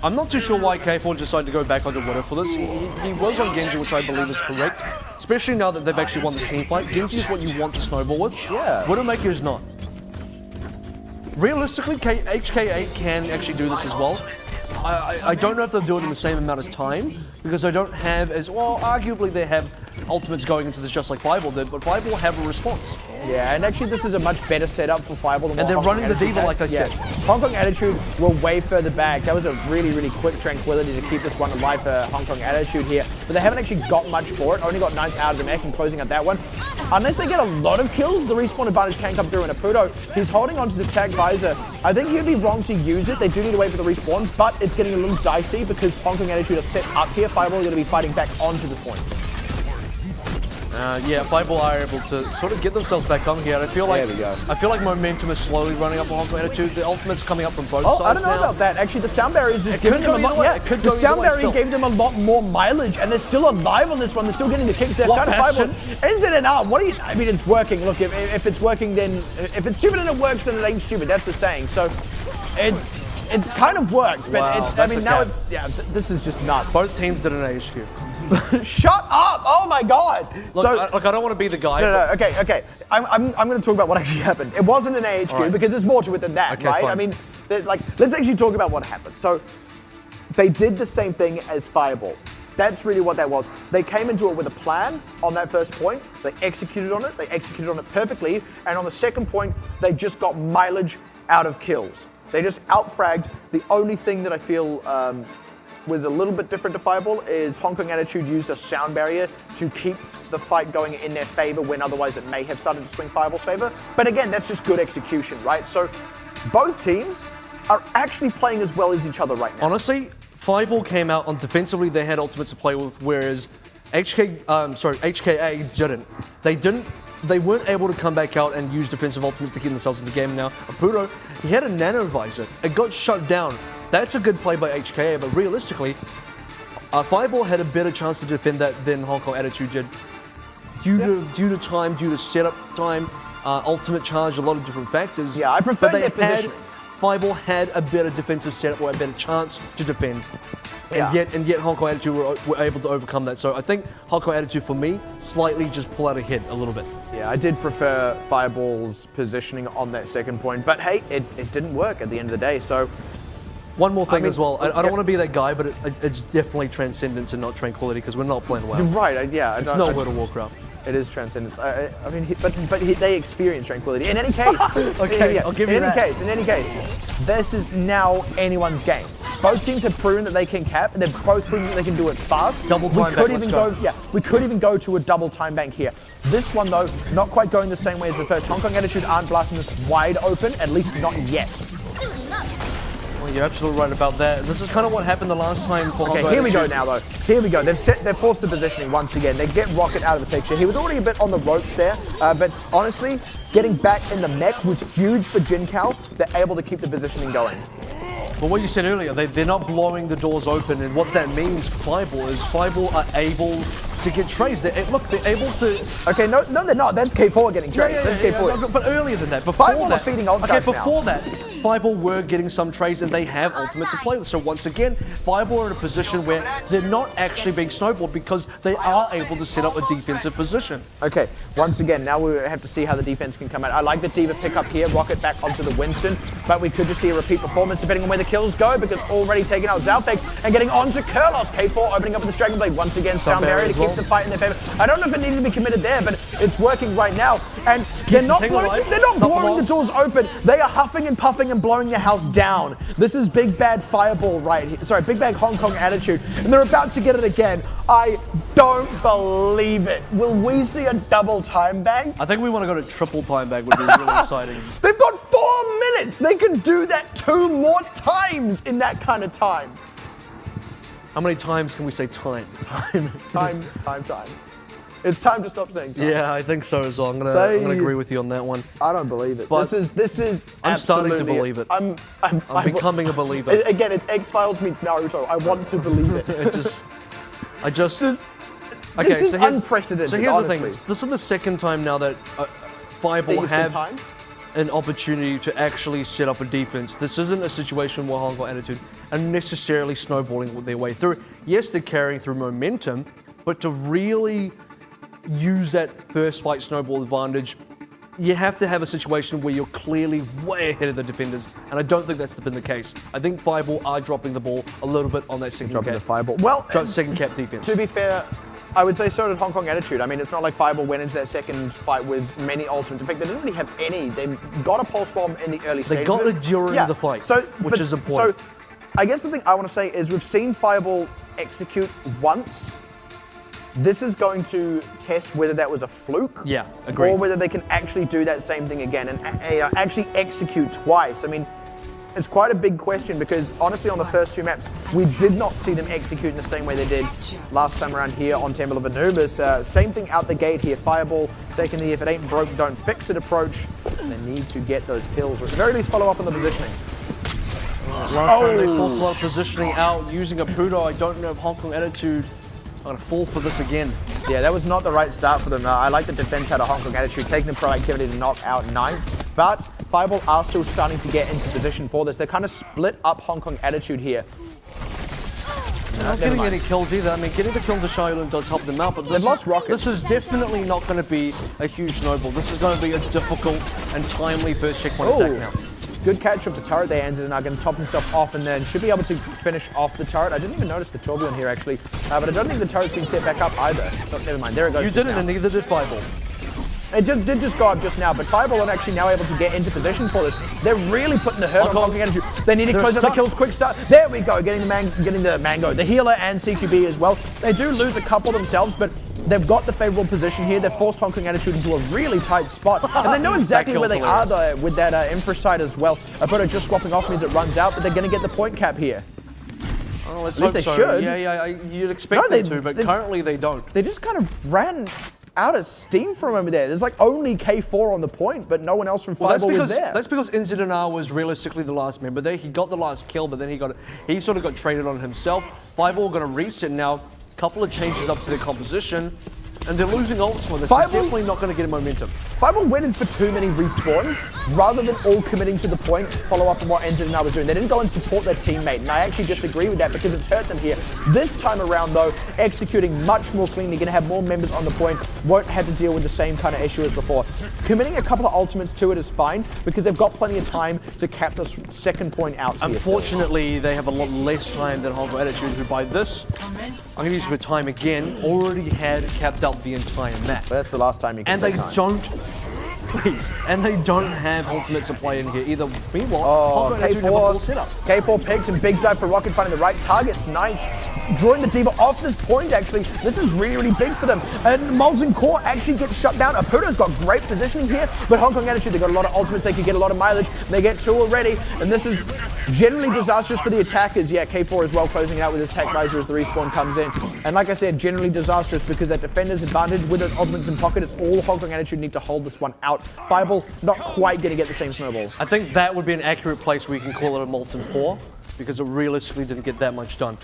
I'm not too sure why K4 decided to go back onto Widow for this. He was on Genji, which I believe is correct. Especially now that they've actually won this team fight. Genji is what you want to snowball with. Yeah. Widowmaker is not. Realistically, HK8 can actually do this as well. I don't know if they'll do it in the same amount of time, because they don't have as well, arguably they have ultimates going into this just like Fireball did, but Fireball have a response. Yeah, and actually this is a much better setup for Fireball than And they're what Hong running Kong the Diva, Attitude like I had. said. Yeah. Hong Kong Attitude were way further back. That was a really, really quick tranquility to keep this one alive for Hong Kong Attitude here. But they haven't actually got much for it. Only got 9th out of the mech and closing out that one. Unless they get a lot of kills, the respawn advantage can come through in Apudo. He's holding onto this tag visor. I think he'd be wrong to use it. They do need to wait for the respawns, but it's getting a little dicey because Hong Kong Attitude are set up here. Fireball are going to be fighting back onto the point. Yeah, Fireball are able to sort of get themselves back on here. I feel like There we go. I feel like momentum is slowly running up for Hong Kong Attitude. The ultimate's coming up from both sides Oh, I don't know now. about that. Actually, the sound barrier is just giving could them a go lot. either way. Yeah, It could the go sound either way barrier still. gave them a lot more mileage, and they're still alive on this one. They're still getting the kicks. They're What kind of fireball. passion? Ends it and out. What do you? I mean, it's working. Look, if it's working, then if it's stupid and it works, then it ain't stupid. That's the saying. So, it's kind of worked, but Wow, I that's mean a now cap. it's this is just nuts. Both teams did an HQ. Shut up! Oh my god! Look, I don't want to be the guy. No, okay. I'm going to talk about what actually happened. It wasn't an AHQ Alright. because there's more to it than that, Okay, right? fine. I mean, let's actually talk about what happened. So, they did the same thing as Fireball. That's really what that was. They came into it with a plan on that first point. They executed on it. They executed on it perfectly. And on the second point, they just got mileage out of kills. They just outfragged. The only thing that I feel was a little bit different to Fireball is Hong Kong Attitude used a sound barrier to keep the fight going in their favor when otherwise it may have started to swing Fireball's favor. But again, that's just good execution, right? So both teams are actually playing as well as each other right now. Honestly, Fireball came out on defensively. They had ultimates to play with, whereas HKA didn't. They weren't able to come back out and use defensive ultimates to keep themselves in the game. Now, Apudo, he had a nano visor. It got shut down. That's a good play by HKA, but realistically, Fireball had a better chance to defend that than Hong Kong Attitude did. Due to time, due to setup time, ultimate charge, a lot of different factors. Yeah, I prefer But their positioning. Fireball had a better defensive setup or a better chance to defend. Yeah. And yet Hong Kong Attitude were able to overcome that. So I think Hong Kong Attitude, for me, slightly just pull out ahead a little bit. Yeah, I did prefer Fireball's positioning on that second point, but hey, it didn't work at the end of the day, so... One more thing mean, as well. I yeah. don't want to be that guy, but it's definitely Transcendence and not Tranquility because we're not playing well. You're right, yeah. It's not World of Warcraft. It is Transcendence. I mean, but they experience Tranquility. In any case, Okay, I'll give you that. In any case, this is now anyone's game. Both teams have proven that they can cap, and they've both proven that they can do it fast. Double time bank, let's go. We could even go to a double time bank here. This one though, not quite going the same way as the first. Hong Kong Attitude aren't blasting this wide open, at least not yet. Well, you're absolutely right about that. This is kind of what happened the last time for Hong Okay, Kong here we go Attitude. now though. Here we go. They've forced the positioning once again. They get Rocket out of the picture. He was already a bit on the ropes there, but honestly, getting back in the mech was huge for Jin Kao. They're able to keep the positioning going. But what you said earlier, they're not blowing the doors open, and what that means for Fireball is Fireball are able to get trades. They're able to... Okay, no, they're not. That's K4 getting trades. That's K4. no, but earlier than that, before Fireball are that, feeding ult okay, charge now. before that, Fireball were getting some trades and they have ultimates to play with. So once again, Fireball are in a position where they're not actually being snowballed because they are able to set up a defensive position. Okay, once again, now we have to see how the defense can come out. I like the Diva pickup here, Rocket back onto the Winston, but we could just see a repeat performance depending on where the kills go because already taking out Zalfex and getting onto Kurlos. K4 opening up with the Dragon Blade once again, Sound Barrier to keep the fight in their favor. I don't know if it needed to be committed there, but it's working right now. And they're not blowing the doors open. They are huffing and puffing and blowing the house down. This is big bad Fireball right here. Sorry, big bad Hong Kong Attitude. And they're about to get it again. I don't believe it. Will we see a double time bank? I think we want to go to triple time back, would be really exciting. They've got 4 minutes. They can do that 2 more times in that kind of time. How many times can we say time? Time. It's time to stop saying time. Yeah, I think so as well. I'm gonna agree with you on that one. I don't believe it. But this is I'm starting to absolutely- believe it. I'm becoming a believer. Again, it's X-Files meets Naruto. I want to believe it. I just. This Okay, is so here's, unprecedented, So here's the honestly. thing. This is the second time now that Fireball That you've seen have. time? an opportunity to actually set up a defense. This isn't a situation where Hong Kong Attitude are necessarily snowballing their way through. Yes, they're carrying through momentum, but to really use that first fight snowball advantage, you have to have a situation where you're clearly way ahead of the defenders, and I don't think that's been the case. I think Fireball are dropping the ball a little bit on that second Dropping cap. the Fireball. Well, Second cap defense. to be fair, I would say so did Hong Kong Attitude. I mean, it's not like Fireball went into that second fight with many ultimates. In fact, they didn't really have any. They got a pulse bomb in the early stages. They got it during the fight, which is important. So, I guess the thing I want to say is we've seen Fireball execute once. This is going to test whether that was a fluke, Yeah, agreed. or whether they can actually do that same thing again and actually execute twice. I mean, it's quite a big question because honestly, on the first two maps, we did not see them execute in the same way they did last time around here on Temple of Anubis. Same thing out the gate here. Fireball taking the if it ain't broke, don't fix it approach. They need to get those kills, or at the very least follow up on the positioning. Last time they forced a lot of positioning out using a Pudo. I don't know if Hong Kong Attitude are going to fall for this again. Yeah, that was not the right start for them. I like the defense out of Hong Kong Attitude, taking the proactivity to knock out 9. But Fireball are still starting to get into position for this. They're kind of split up Hong Kong Attitude here. They're not getting any kills either. I mean, getting the kill to Shaolin does help them out, but They've lost Rocket. This is definitely not going to be a huge snowball. This is going to be a difficult and timely first checkpoint attack now. Good catch of the turret there, Anzid, and are going to top himself off and then should be able to finish off the turret. I didn't even notice the turbulent here actually, but I don't think the turret's been set back up either. Oh, never mind, there it goes. You didn't, and neither did Fireball. It did just go up just now, but Fireball are actually now able to get into position for this. They're really putting the hurt on Hong Kong Attitude. They need to close out the kills, quick start. There we go, getting the mango, the healer and CQB as well. They do lose a couple themselves, but they've got the favorable position here. They've forced Hong Kong Attitude into a really tight spot, and they know exactly where they are though, with that infra side as well. Apodo just swapping off means it runs out, but they're going to get the point cap here. Oh, let's At least hope they so. should. Yeah, you'd expect them to, but currently they don't. They just kind of ran out of steam from over there. There's like only K4 on the point, but no one else from Fireball was there. That's because Inzidanar was realistically the last member there. He got the last kill, but then he sort of got traded on himself. Fireball going to reset now. Couple of changes up to their composition, and they're losing ults for this. It's definitely not going to get momentum. Fireball went in for too many respawns rather than all committing to the point to follow up on what Enzidanar was doing. They didn't go and support their teammate, and I actually disagree with that because it's hurt them here. This time around though, executing much more cleanly, going to have more members on the point, won't have to deal with the same kind of issue as before. Committing a couple of ultimates to it is fine because they've got plenty of time to cap this second point out here. Unfortunately, they have a lot less time than Hong Kong Attitude, who by this, I'm going to use the time again, already had capped out the entire map. That's the last time you can And say they time. don't, please, and they don't have ultimate supply in here either. Meanwhile, Hong Kong Attitude have a full setup. K4 picked and big dive for Rocket, finding the right targets. 9, drawing the Diva off this point actually. This is really, really big for them. And Molten Core actually gets shut down. Apudo's got great positioning here, but Hong Kong Attitude, they got a lot of ultimates, they could get a lot of mileage. They get 2 already, and this is generally disastrous for the attackers. Yeah, K4 as well closing it out with his tech visor as the respawn comes in. And like I said, generally disastrous because that defender's advantage with those ultimates in pocket, it's all Hong Kong Attitude need to hold this one out. Fireball not quite going to get the same snowballs. I think that would be an accurate place where you can call it a Molten Pour, because it realistically didn't get that much done.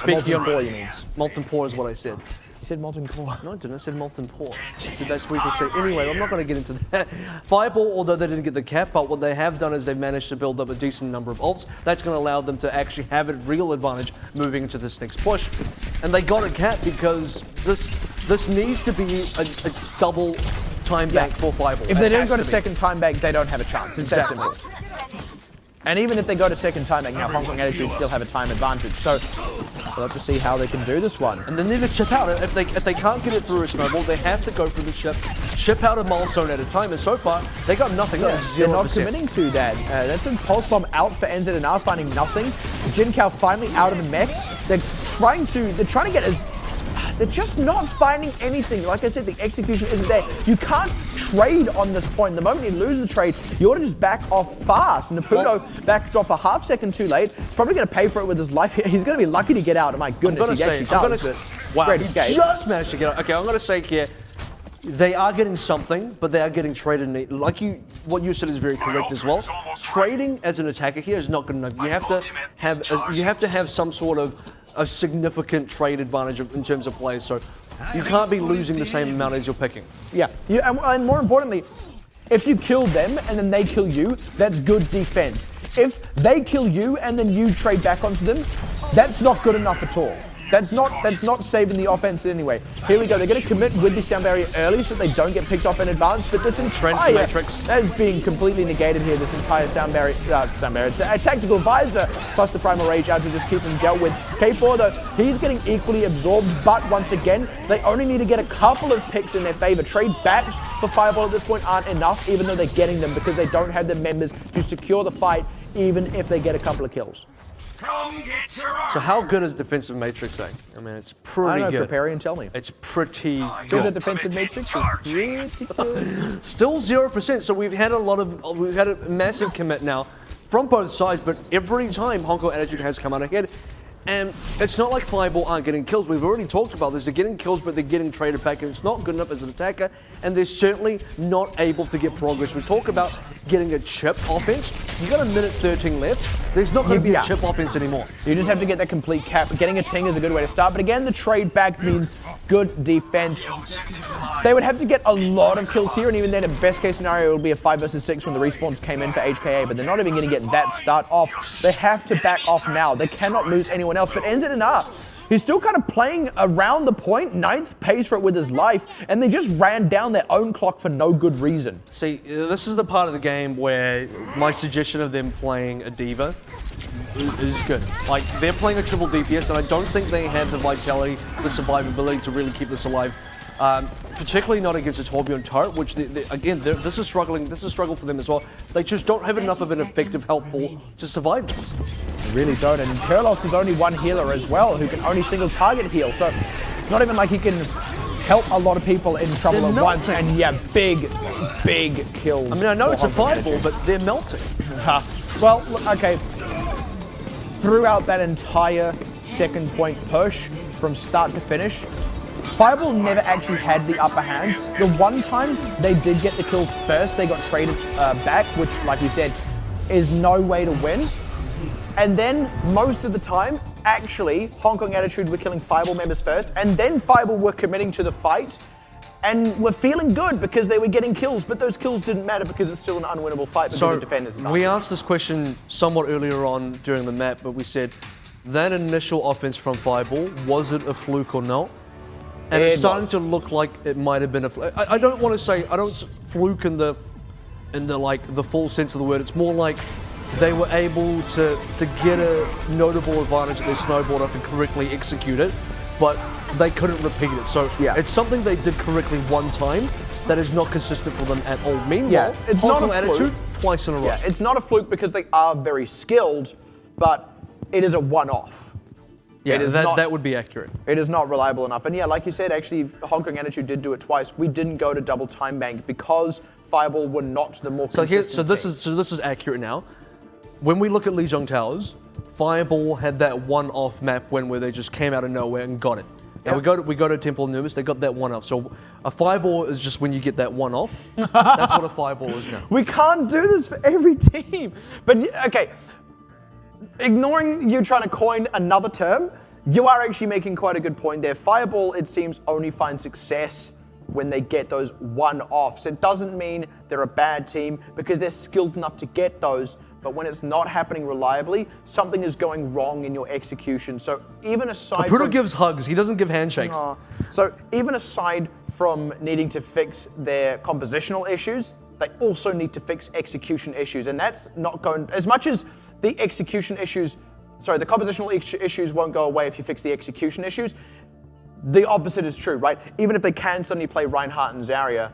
Molten Pour, you mean? Molten Pour is what I said. You said Molten Core. No, I didn't. I said Molten Pour. So that's what you can say. Anyway, I'm not going to get into that. Fireball, although they didn't get the cap, but what they have done is they've managed to build up a decent number of ults. That's going to allow them to actually have a real advantage moving into this next push. And they got a cap because this needs to be a double time bank for Fireball. If they don't go to second time bank, they don't have a chance. It's that simple. And even if they go to second time bank now, Hong Kong Attitude still have a time advantage. So we'll have to see how they can do this one. And they need to chip out. If they can't get it through a snowball, they have to go for the chip out a milestone at a time. And so far, they got nothing. Yeah, they're 0%. not committing to that. That's a pulse bomb out for NZNR, finding nothing. Jin Kao finally out of the mech. They're trying to get as. They're just not finding anything. Like I said, the execution isn't there. You can't trade on this point. The moment you lose the trade, you ought to just back off fast. And Napudo backed off a half second too late. He's probably going to pay for it with his life. He's going to be lucky to get out. Oh my goodness, he actually does. Wow, Great he escape. just managed to get out. Okay, I'm going to say here, they are getting something, but they are getting traded. Like what you said is very correct as well. Trading as an attacker here is not good enough. You have to have some sort of a significant trade advantage in terms of plays. So you can't be losing the same amount as you're picking. Yeah, and more importantly, If you kill them and then they kill you, that's good defense. If they kill you and then you trade back onto them, that's not good enough at all. That's not saving the offense in any way. Here we go. They're going to commit with the sound barrier early so they don't get picked off in advance. But this entire Matrix. that is being completely negated here. This entire sound barrier, a tactical visor plus the primal rage out to just keep them dealt with. K4 though, he's getting equally absorbed. But once again, they only need to get a couple of picks in their favor. Trade backs for Fireball at this point aren't enough, even though they're getting them because they don't have the members to secure the fight, even if they get a couple of kills. So how good is defensive matrix saying? I mean, it's pretty I don't know, good. prepare and tell me. It's pretty Turns good. out defensive matrix is pretty good. Still 0%. So we've had a massive commit now from both sides, but every time Hong Kong Attitude has come out ahead. And it's not like Fireball aren't getting kills. We've already talked about this. They're getting kills, but they're getting traded back, and it's not good enough as an attacker, and they're certainly not able to get progress. We talk about getting a chip offense. You got a minute 13 left. There's not going to be a chip offense anymore. You just have to get that complete cap. Getting a ting is a good way to start, but again, the trade back means good defense. They would have to get a lot of kills here, and even then, in best case scenario, it would be a 5 versus 6 when the respawns came in for HKA, but they're not even going to get that start off. They have to back off now. They cannot lose anyone else, but NZNR, he's still kind of playing around the point. 9th pays for it with his life, and they just ran down their own clock for no good reason. See, this is the part of the game where my suggestion of them playing a diva is good. Like, they're playing a triple DPS, and I don't think they have the vitality, the survivability to really keep this alive. Particularly not against a Torbjorn turret, which again, this is struggling. This is a struggle for them as well. They just don't have enough of an effective health pool to survive this. They really don't, and Kurlos is only one healer as well, who can only single target heal, so it's not even like he can help a lot of people in trouble at once, and yeah, big kills. I mean, I know it's a fireball, but they're melting. Well, okay, throughout that entire second point push, from start to finish, Fireball never actually had the upper hand. The one time they did get the kills first, they got traded back, which, like you said, is no way to win. And then, most of the time, actually, Hong Kong Attitude were killing Fireball members first, and then Fireball were committing to the fight, and were feeling good because they were getting kills, but those kills didn't matter because it's still an unwinnable fight because the defenders are not. We asked this question somewhat earlier on during the map, but we said, that initial offense from Fireball, was it a fluke or not? And it's starting to look like it might have been a fluke. I don't want to say, I don't fluke in the like the full sense of the word. It's more like they were able to get a notable advantage of their snowboard and correctly execute it, but they couldn't repeat it. So it's something they did correctly one time that is not consistent for them at all. Meanwhile, it's Hong not Kong a Attitude fluke. Twice in a row. Yeah, it's not a fluke because they are very skilled, but it is a one-off. Yeah, that would be accurate. It is not reliable enough. And yeah, like you said, actually, Hong Kong Attitude did do it twice. We didn't go to double time bank because Fireball were not the more consistent So this is accurate now. When we look at Lijiang Towers, Fireball had that one-off map where they just came out of nowhere and got it. Now we go to Temple of Anubis, they got that one-off. So a Fireball is just when you get that one-off. That's what a Fireball is now. We can't do this for every team. But okay, ignoring you trying to coin another term, you are actually making quite a good point there. Fireball, it seems, only finds success when they get those one-offs. It doesn't mean they're a bad team because they're skilled enough to get those, but when it's not happening reliably, something is going wrong in your execution. So even aside Pudo gives hugs, he doesn't give handshakes. So even aside from needing to fix their compositional issues, they also need to fix execution issues, and that's not going, as much as the execution issues, the compositional issues won't go away if you fix the execution issues. The opposite is true, right? Even if they can suddenly play Reinhardt and Zarya,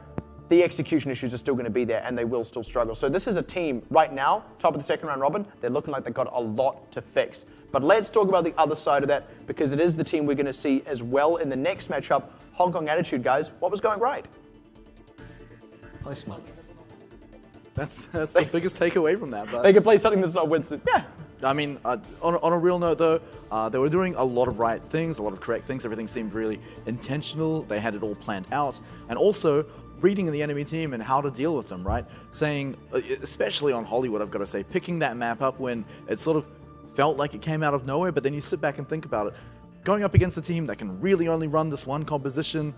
the execution issues are still going to be there and they will still struggle. So this is a team right now, top of the second round robin, they're looking like they've got a lot to fix. But let's talk about the other side of that because it is the team we're going to see as well in the next matchup. Hong Kong Attitude, guys, what was going right? Nice, man. That's the biggest takeaway from that. But They can play something that's not Winston. Yeah. I mean, on a real note though, they were doing a lot of right things, a lot of correct things. Everything seemed really intentional. They had it all planned out. And also reading the enemy team and how to deal with them, right? Saying, especially on Hollywood, I've got to say, picking that map up when it sort of felt like it came out of nowhere, but then you sit back and think about it. Going up against a team that can really only run this one composition,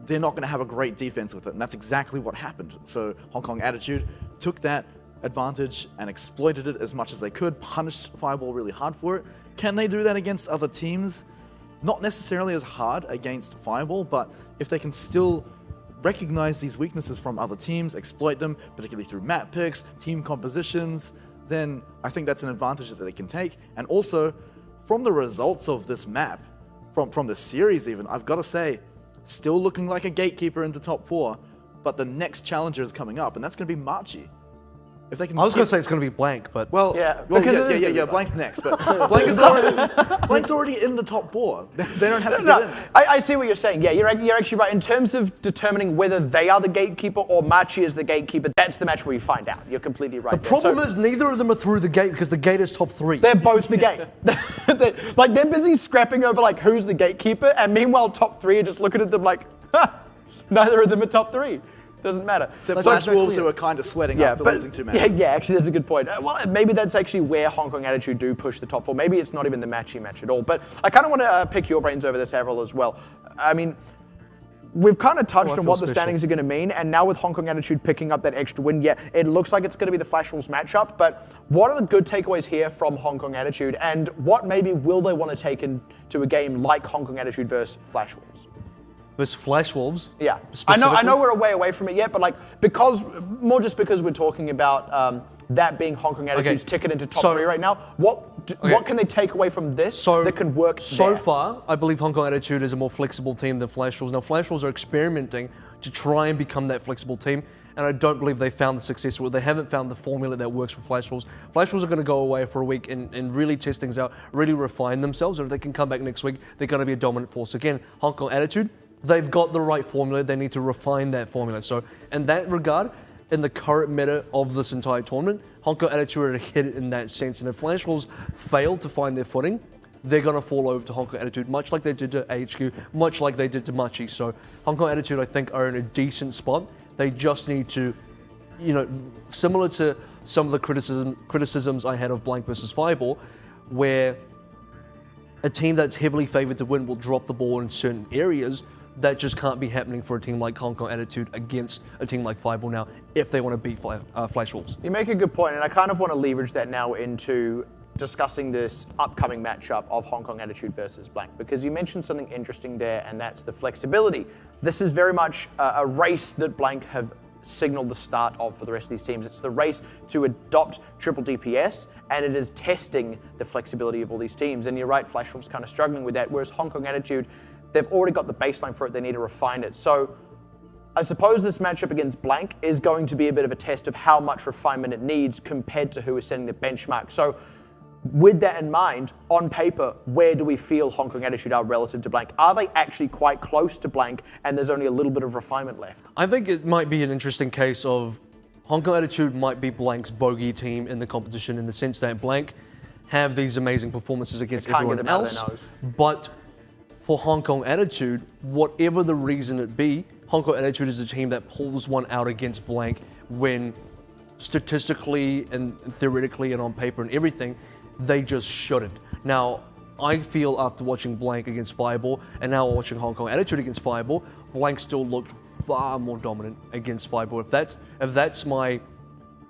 they're not going to have a great defense with it, and that's exactly what happened. So Hong Kong Attitude took that advantage and exploited it as much as they could, punished Fireball really hard for it. Can they do that against other teams? Not necessarily as hard against Fireball, but if they can still recognize these weaknesses from other teams, exploit them, particularly through map picks, team compositions, then I think that's an advantage that they can take. And also, from the results of this map, from the series even, I've got to say, still looking like a gatekeeper into top 4, but the next challenger is coming up, and that's going to be Machi. If they can I was going to say it's going to be Blank, but well, Yeah, well, because yeah, Blank's next, but Blank's already in the top 4. They don't have to get in. I see what you're saying. Yeah, you're actually right. In terms of determining whether they are the gatekeeper or Machi is the gatekeeper, that's the match where you find out. You're completely right. the problem is neither of them are through the gate because the gate is top 3. They're both the gate. they're busy scrapping over like who's the gatekeeper, and meanwhile top 3 are just looking at them like, neither of them are top 3. Doesn't matter. Except Flash Wolves who are kind of sweating after losing 2 matches. Yeah, actually, that's a good point. Well, maybe that's actually where Hong Kong Attitude do push the top 4. Maybe it's not even the matchy match at all. But I kind of want to pick your brains over this, AVRL, as well. I mean, we've kind of touched on what the standings are going to mean, and now with Hong Kong Attitude picking up that extra win, yeah, it looks like it's going to be the Flash Wolves matchup. But what are the good takeaways here from Hong Kong Attitude, and what maybe will they want to take into a game like Hong Kong Attitude versus Flash Wolves? Versus Flash Wolves. Yeah, I know we're a way away from it yet, but like because we're talking about that being Hong Kong Attitude's ticket into top 3 right now. What can they take away from this that can work? So far, I believe Hong Kong Attitude is a more flexible team than Flash Wolves. Now, Flash Wolves are experimenting to try and become that flexible team, and I don't believe they found the success. They haven't found the formula that works for Flash Wolves. Flash Wolves are going to go away for a week and really test things out, really refine themselves, and if they can come back next week, they're going to be a dominant force again. Hong Kong Attitude, they've got the right formula. They need to refine that formula. So in that regard, in the current meta of this entire tournament, Hong Kong Attitude are ahead in that sense. And if Flash Wolves fail to find their footing, they're going to fall over to Hong Kong Attitude, much like they did to HQ, much like they did to Machi. So Hong Kong Attitude, I think, are in a decent spot. They just need to, similar to some of the criticisms I had of Blank versus Fireball, where a team that's heavily favored to win will drop the ball in certain areas. That just can't be happening for a team like Hong Kong Attitude against a team like Fireball now, if they want to beat Flash Wolves. You make a good point, and I kind of want to leverage that now into discussing this upcoming matchup of Hong Kong Attitude versus Blank, because you mentioned something interesting there, and that's the flexibility. This is very much a race that Blank have signaled the start of for the rest of these teams. It's the race to adopt triple DPS, and it is testing the flexibility of all these teams. And you're right, Flash Wolves kind of struggling with that, whereas Hong Kong Attitude, they've already got the baseline for it, they need to refine it. So I suppose this matchup against Blank is going to be a bit of a test of how much refinement it needs compared to who is setting the benchmark. So with that in mind, on paper, where do we feel Hong Kong Attitude are relative to Blank? Are they actually quite close to Blank and there's only a little bit of refinement left? I think it might be an interesting case of Hong Kong Attitude might be Blank's bogey team in the competition, in the sense that Blank have these amazing performances against everyone else, but for Hong Kong Attitude, whatever the reason it be, Hong Kong Attitude is a team that pulls one out against Blank when statistically and theoretically and on paper and everything, they just shouldn't. Now, I feel after watching Blank against Fireball and now watching Hong Kong Attitude against Fireball, Blank still looked far more dominant against Fireball. If that's my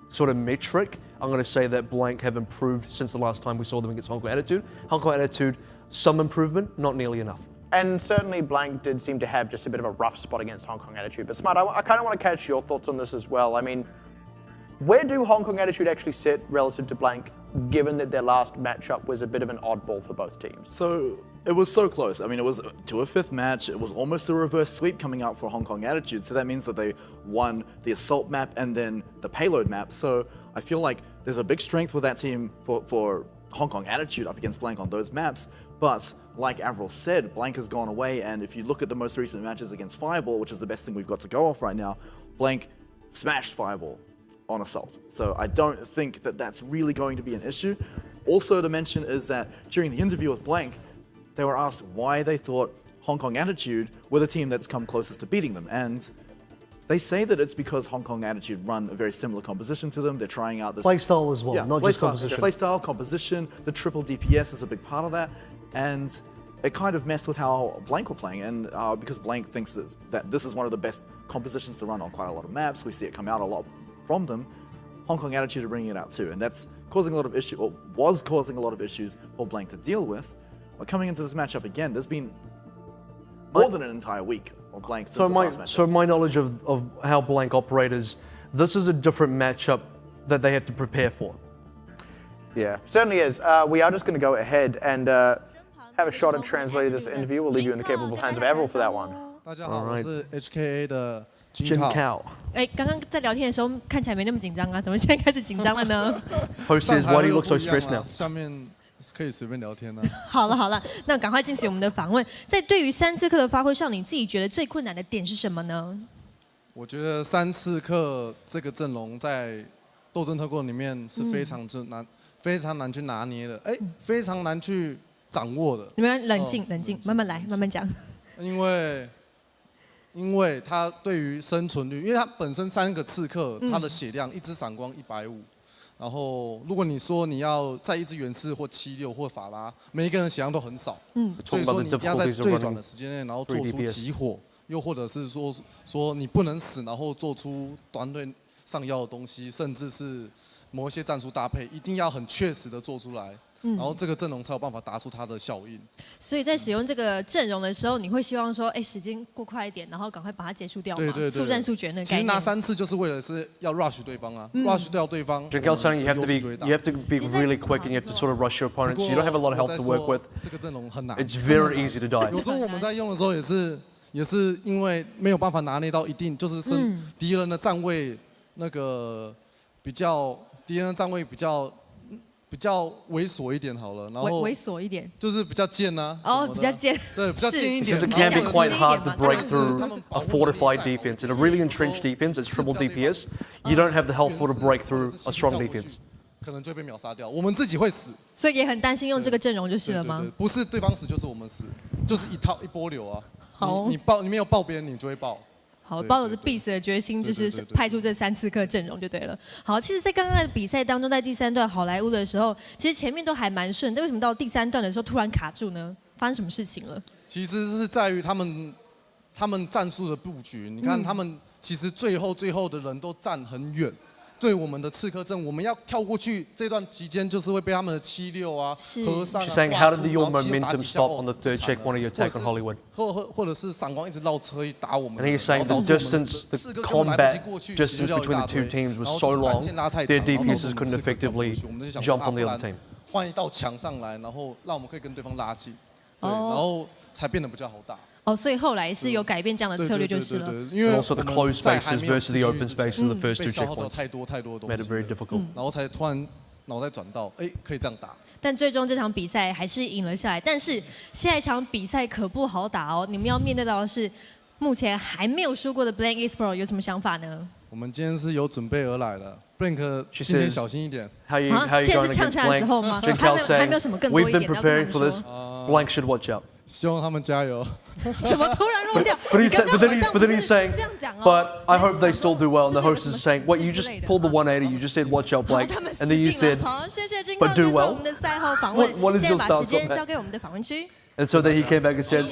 sort of metric, I'm going to say that Blank have improved since the last time we saw them against Hong Kong Attitude. Hong Kong Attitude, some improvement, not nearly enough. And certainly Blank did seem to have just a bit of a rough spot against Hong Kong Attitude. But Smart, I kind of want to catch your thoughts on this as well. I mean, where do Hong Kong Attitude actually sit relative to Blank, given that their last matchup was a bit of an oddball for both teams? So it was so close. I mean, it was to a 5th match. It was almost a reverse sweep coming out for Hong Kong Attitude. So that means that they won the assault map and then the payload map. So I feel like there's a big strength for that team for Hong Kong Attitude up against Blank on those maps. But like AVRL said, Blank has gone away. And if you look at the most recent matches against Fireball, which is the best thing we've got to go off right now, Blank smashed Fireball on assault. So I don't think that that's really going to be an issue. Also to mention is that during the interview with Blank, they were asked why they thought Hong Kong Attitude were the team that's come closest to beating them. And they say that it's because Hong Kong Attitude run a very similar composition to them. They're trying out this playstyle as well, not just composition. Playstyle, composition, the triple DPS is a big part of that. And it kind of messed with how Blank were playing, and because Blank thinks that this is one of the best compositions to run on quite a lot of maps, we see it come out a lot from them. Hong Kong Attitude are bringing it out too, and that's causing a lot of issues, or was causing a lot of issues for Blank to deal with. But coming into this matchup again, there's been more than an entire week of Blank since this last matchup. So my knowledge of how Blank operators, this is a different matchup that they have to prepare for. Yeah, certainly is. We are just going to go ahead and have a shot at translating this interview. We'll leave you in the capable hands of AVRL for that one. 大家好，我是 HKA 的 Jin Kao. 哎，刚刚在聊天的时候看起来没那么紧张啊，怎么现在开始紧张了呢？ Host says, why do you look so stressed now? 下面可以随便聊天呢。好了，那赶快进行我们的访问。在对于三刺客的发挥上，你自己觉得最困难的点是什么呢？我觉得三刺客这个阵容在斗争特工里面是非常难去拿捏的，非常难去掌握的。你们冷静，慢慢来，慢慢讲。因为他对于生存率，因为他本身3个刺客，他的血量一支闪光150，然后如果你说你要在一支元士或76或法拉，每一个人血量都很少，所以说你要在最短的时间内，然后做出集火，又或者是说你不能死，然后做出团队上要的东西，甚至是某一些战术搭配，一定要很确实的做出来。然后这个阵容才有办法打出它的效应。所以在使用这个阵容的时候，你会希望说，时间过快一点，然后赶快把它结束掉吗？对，速战速决那个概念。其实拿3次就是为了是要 rush 对方啊，rush 掉对方。Jin Kao's saying you have to be really quick and you have to sort of rush your opponents. You don't have a lot of health to work with. 这个阵容很难。It's very easy to die. 有时候我们在用的时候也是因为没有办法拿捏到一定，就是敌人的站位那个敌人的站位比较猥琐一点好了，然后猥琐一点，就是比较贱啊。比较贱，对，比较贱一点。 Because it can be quite hard to break through a fortified defense. In a really entrenched defense, it's triple DPS. You don't have the health pool to break through a strong defense. 可能就会被秒杀掉，我们自己会死。所以也很担心用这个阵容就是了吗？不是对方死就是我们死，就是一波流啊。好，你没有爆别人，你就会爆。 好，抱着必死的决心，就是派出这3刺客阵容就对了。好，其实，在刚刚的比赛当中，在第3段好莱坞的时候，其实前面都还蛮顺，但为什么到第3段的时候突然卡住呢？发生什么事情了？其实是在于他们战术的布局。你看，他们其实最后的人都站很远。 对我们的刺客阵，我们要跳过去这段期间，就是会被他们的76啊、和尚啊。She's saying, how did your momentum stop on the third checkpoint of your attack on Hollywood? 或者是闪光一直绕车一打我们。 And he's saying the distance, the combat distance between the two teams was so long, their DPSs couldn't effectively jump on the other team. 换一道墙上来，然后让我们可以跟对方拉近，对，然后才变得比较好打。 所以后来是有改变这样的策略就是了。因为 also the closed spaces versus the open spaces in the first two checkpoints 太多东西 made it very difficult. 然后才突然脑袋转到，可以这样打。但最终这场比赛还是赢了下来。但是下一场比赛可不好打哦，你们要面对到的是目前还没有输过的 Blank Esports， 有什么想法呢？我们今天是有准备而来的 ，Blank 今天小心一点。How you going against Blank? Jin Kao saying, we've been preparing for this. Blank should watch out. 希望他们加油。怎么突然弱掉？ But then he's saying, but I hope they still do well. And the host is saying, wait, you just pulled the 180. You just said watch out, Blank, and then you said, but do well. What is your stance on that? And so then he came back and said,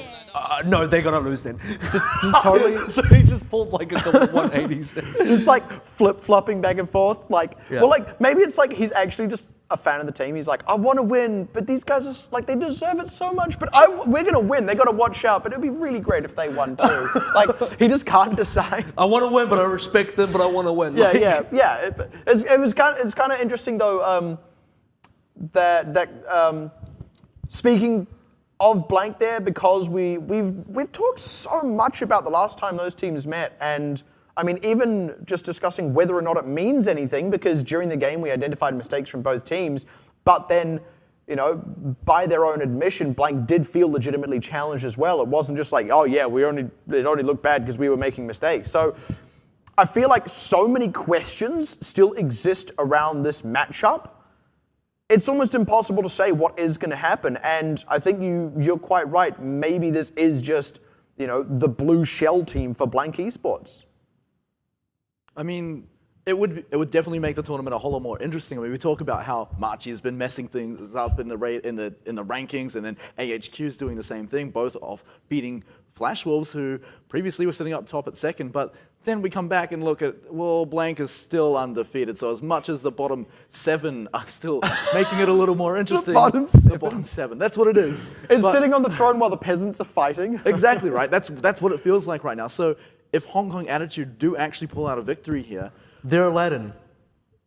no, they're gonna lose then. Just totally. So he just pulled like a couple 180s. Just like flip-flopping back and forth. Like, well, like maybe it's like he's actually just a fan of the team. He's like, I want to win, but these guys are like, they deserve it so much. But we're gonna win. They got to watch out. But it'd be really great if they won too. Like he just can't decide. I want to win, but I respect them. But I want to win. Yeah. It's kind of interesting though. Speaking of Blank there, because we've talked so much about the last time those teams met, and I mean even just discussing whether or not it means anything, because during the game we identified mistakes from both teams, but then, you know, by their own admission, Blank did feel legitimately challenged as well. It wasn't just like, oh yeah, it only looked bad because we were making mistakes. So I feel like so many questions still exist around this matchup. It's almost impossible to say what is going to happen, and I think you're quite right. Maybe this is just, you know, the blue shell team for Blank Esports. I mean, It would definitely make the tournament a whole lot more interesting. I mean, we talk about how Marchi has been messing things up in the rankings, and then AHQ is doing the same thing, both of beating Flash Wolves, who previously were sitting up top at second. But then we come back and look at, well, Blank is still undefeated. So as much as the bottom 7 are still making it a little more interesting, the bottom seven, that's what it is. It's sitting on the throne while the peasants are fighting. Exactly right. That's what it feels like right now. So if Hong Kong Attitude do actually pull out a victory here, They're Aladdin.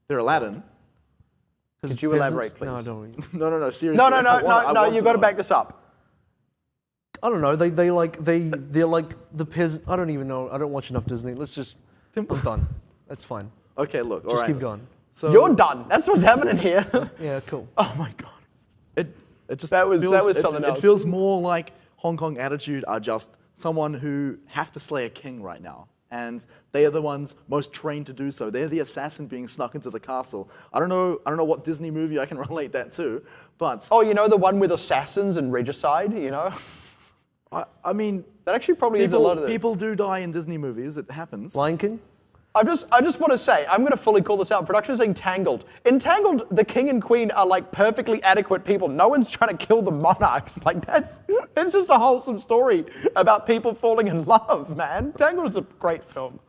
they're Aladdin. Could you elaborate, please? No, I don't. No, seriously. No, I want you've got to know. back this up. I don't know. They're like the peasant. I don't even know. I don't watch enough Disney. Let's just. I'm done. That's fine. Okay, look. all Just right. keep going. So You're done. That's what's happening here. Yeah, cool. Oh my god. It just That was feels, something else. It feels more like Hong Kong Attitude are just someone who have to slay a king right now. And they are the ones most trained to do so. They're the assassin being snuck into the castle. I don't know what Disney movie I can relate that to, but Oh, you know the one with assassins and regicide, you know? I mean, That actually probably is a lot of it. people do die in Disney movies. It happens. Lion King. I just want to say, I'm going to fully call this out. Production is saying Tangled. In Tangled, the king and queen are like perfectly adequate people. No one's trying to kill the monarchs. Like it's just a wholesome story about people falling in love, man. Tangled is a great film.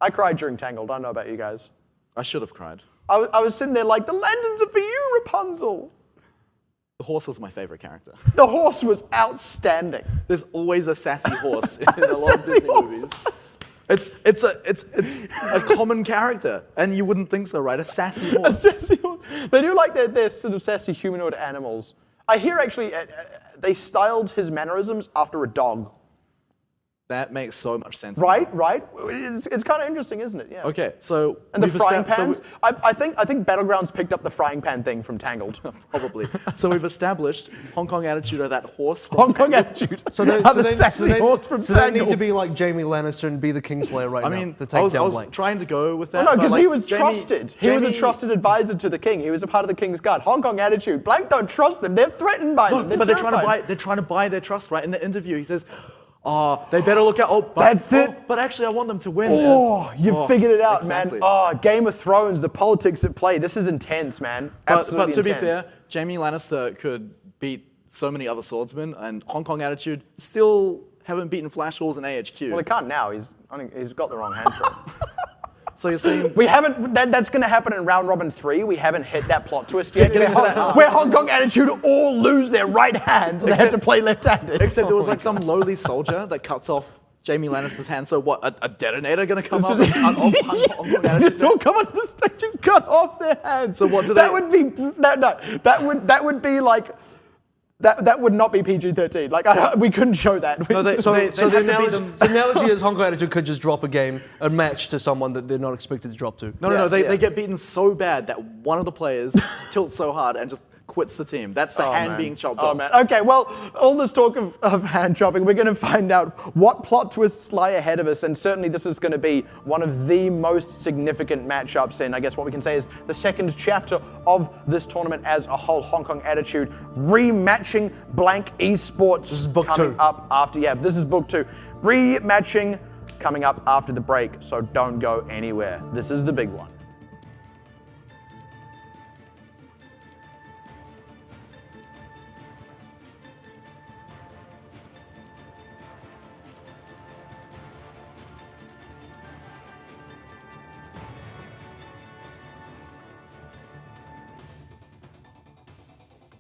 I cried during Tangled. I don't know about you guys. I should have cried. I was sitting there like, the lanterns are for you, Rapunzel. The horse was my favorite character. The horse was outstanding. There's always a sassy horse in a lot of Sassy Disney horse. movies. It's a common character, and you wouldn't think so, right? A sassy A horse. sassy horse. They do like their sort of sassy humanoid animals. I hear actually they styled his mannerisms after a dog. That makes so much sense. Right. It's kind of interesting, isn't it? Yeah. Okay, so And the we've frying esta- so pans. I think Battlegrounds picked up the frying pan thing from Tangled. Probably. So we've established Hong Kong Attitude are that horse from Hong Kong Tangled. Attitude. So they, are the sassy horse from so they Tangled. need to be like Jamie Lannister and be the Kingslayer right I now mean, to take I was down Blank. trying to go with that. No, but, because like, he was Jamie- trusted. He was a Jamie- trusted advisor to the king. He was a part of the king's guard. Hong Kong Attitude. Blank don't trust them. They're threatened by No, them. but they're trying terrified. to buy their trust, right? In the interview, he says, "Oh, they better look out." Oh, but, That's it. But actually, I want them to win. Oh, you've figured it out, exactly. man. Oh, Game of Thrones, the politics at play. This is intense, man. Absolutely But to be intense. fair, Jamie Lannister could beat so many other swordsmen, and Hong Kong Attitude still haven't beaten Flash Wolves and AHQ. Well, he can't now. He's got the wrong hand for it. So you're saying We haven't. That's going to happen in round robin 3. We haven't hit that plot twist yet. Get into that. Where Hong Kong Attitude all lose their right hand. They have to play left-handed. except there was like some lowly soldier that cuts off Jamie Lannister's hand. So what? A detonator gonna come up and cut off Hong Kong Attitude? Just all come onto the stage and cut off their hands. So what do that they- would be that would be like that would not be PG-13. Like we couldn't show that. No, they So have the to beat analogy, them. the analogy is Hong Kong Attitude could just drop a match to someone that they're not expected to drop to. No. Yeah. They get beaten so bad that one of the players tilts so hard and just quits the team. That's the hand being chopped off. Oh man. Okay, well, all this talk of hand chopping, we're going to find out what plot twists lie ahead of us, and certainly this is going to be one of the most significant matchups in, I guess what we can say is the second chapter of this tournament as a whole. Hong Kong Attitude rematching Blank Esports. This is book coming 2. up after. Yeah, this is book 2. Rematching coming up after the break, so don't go anywhere. This is the big one.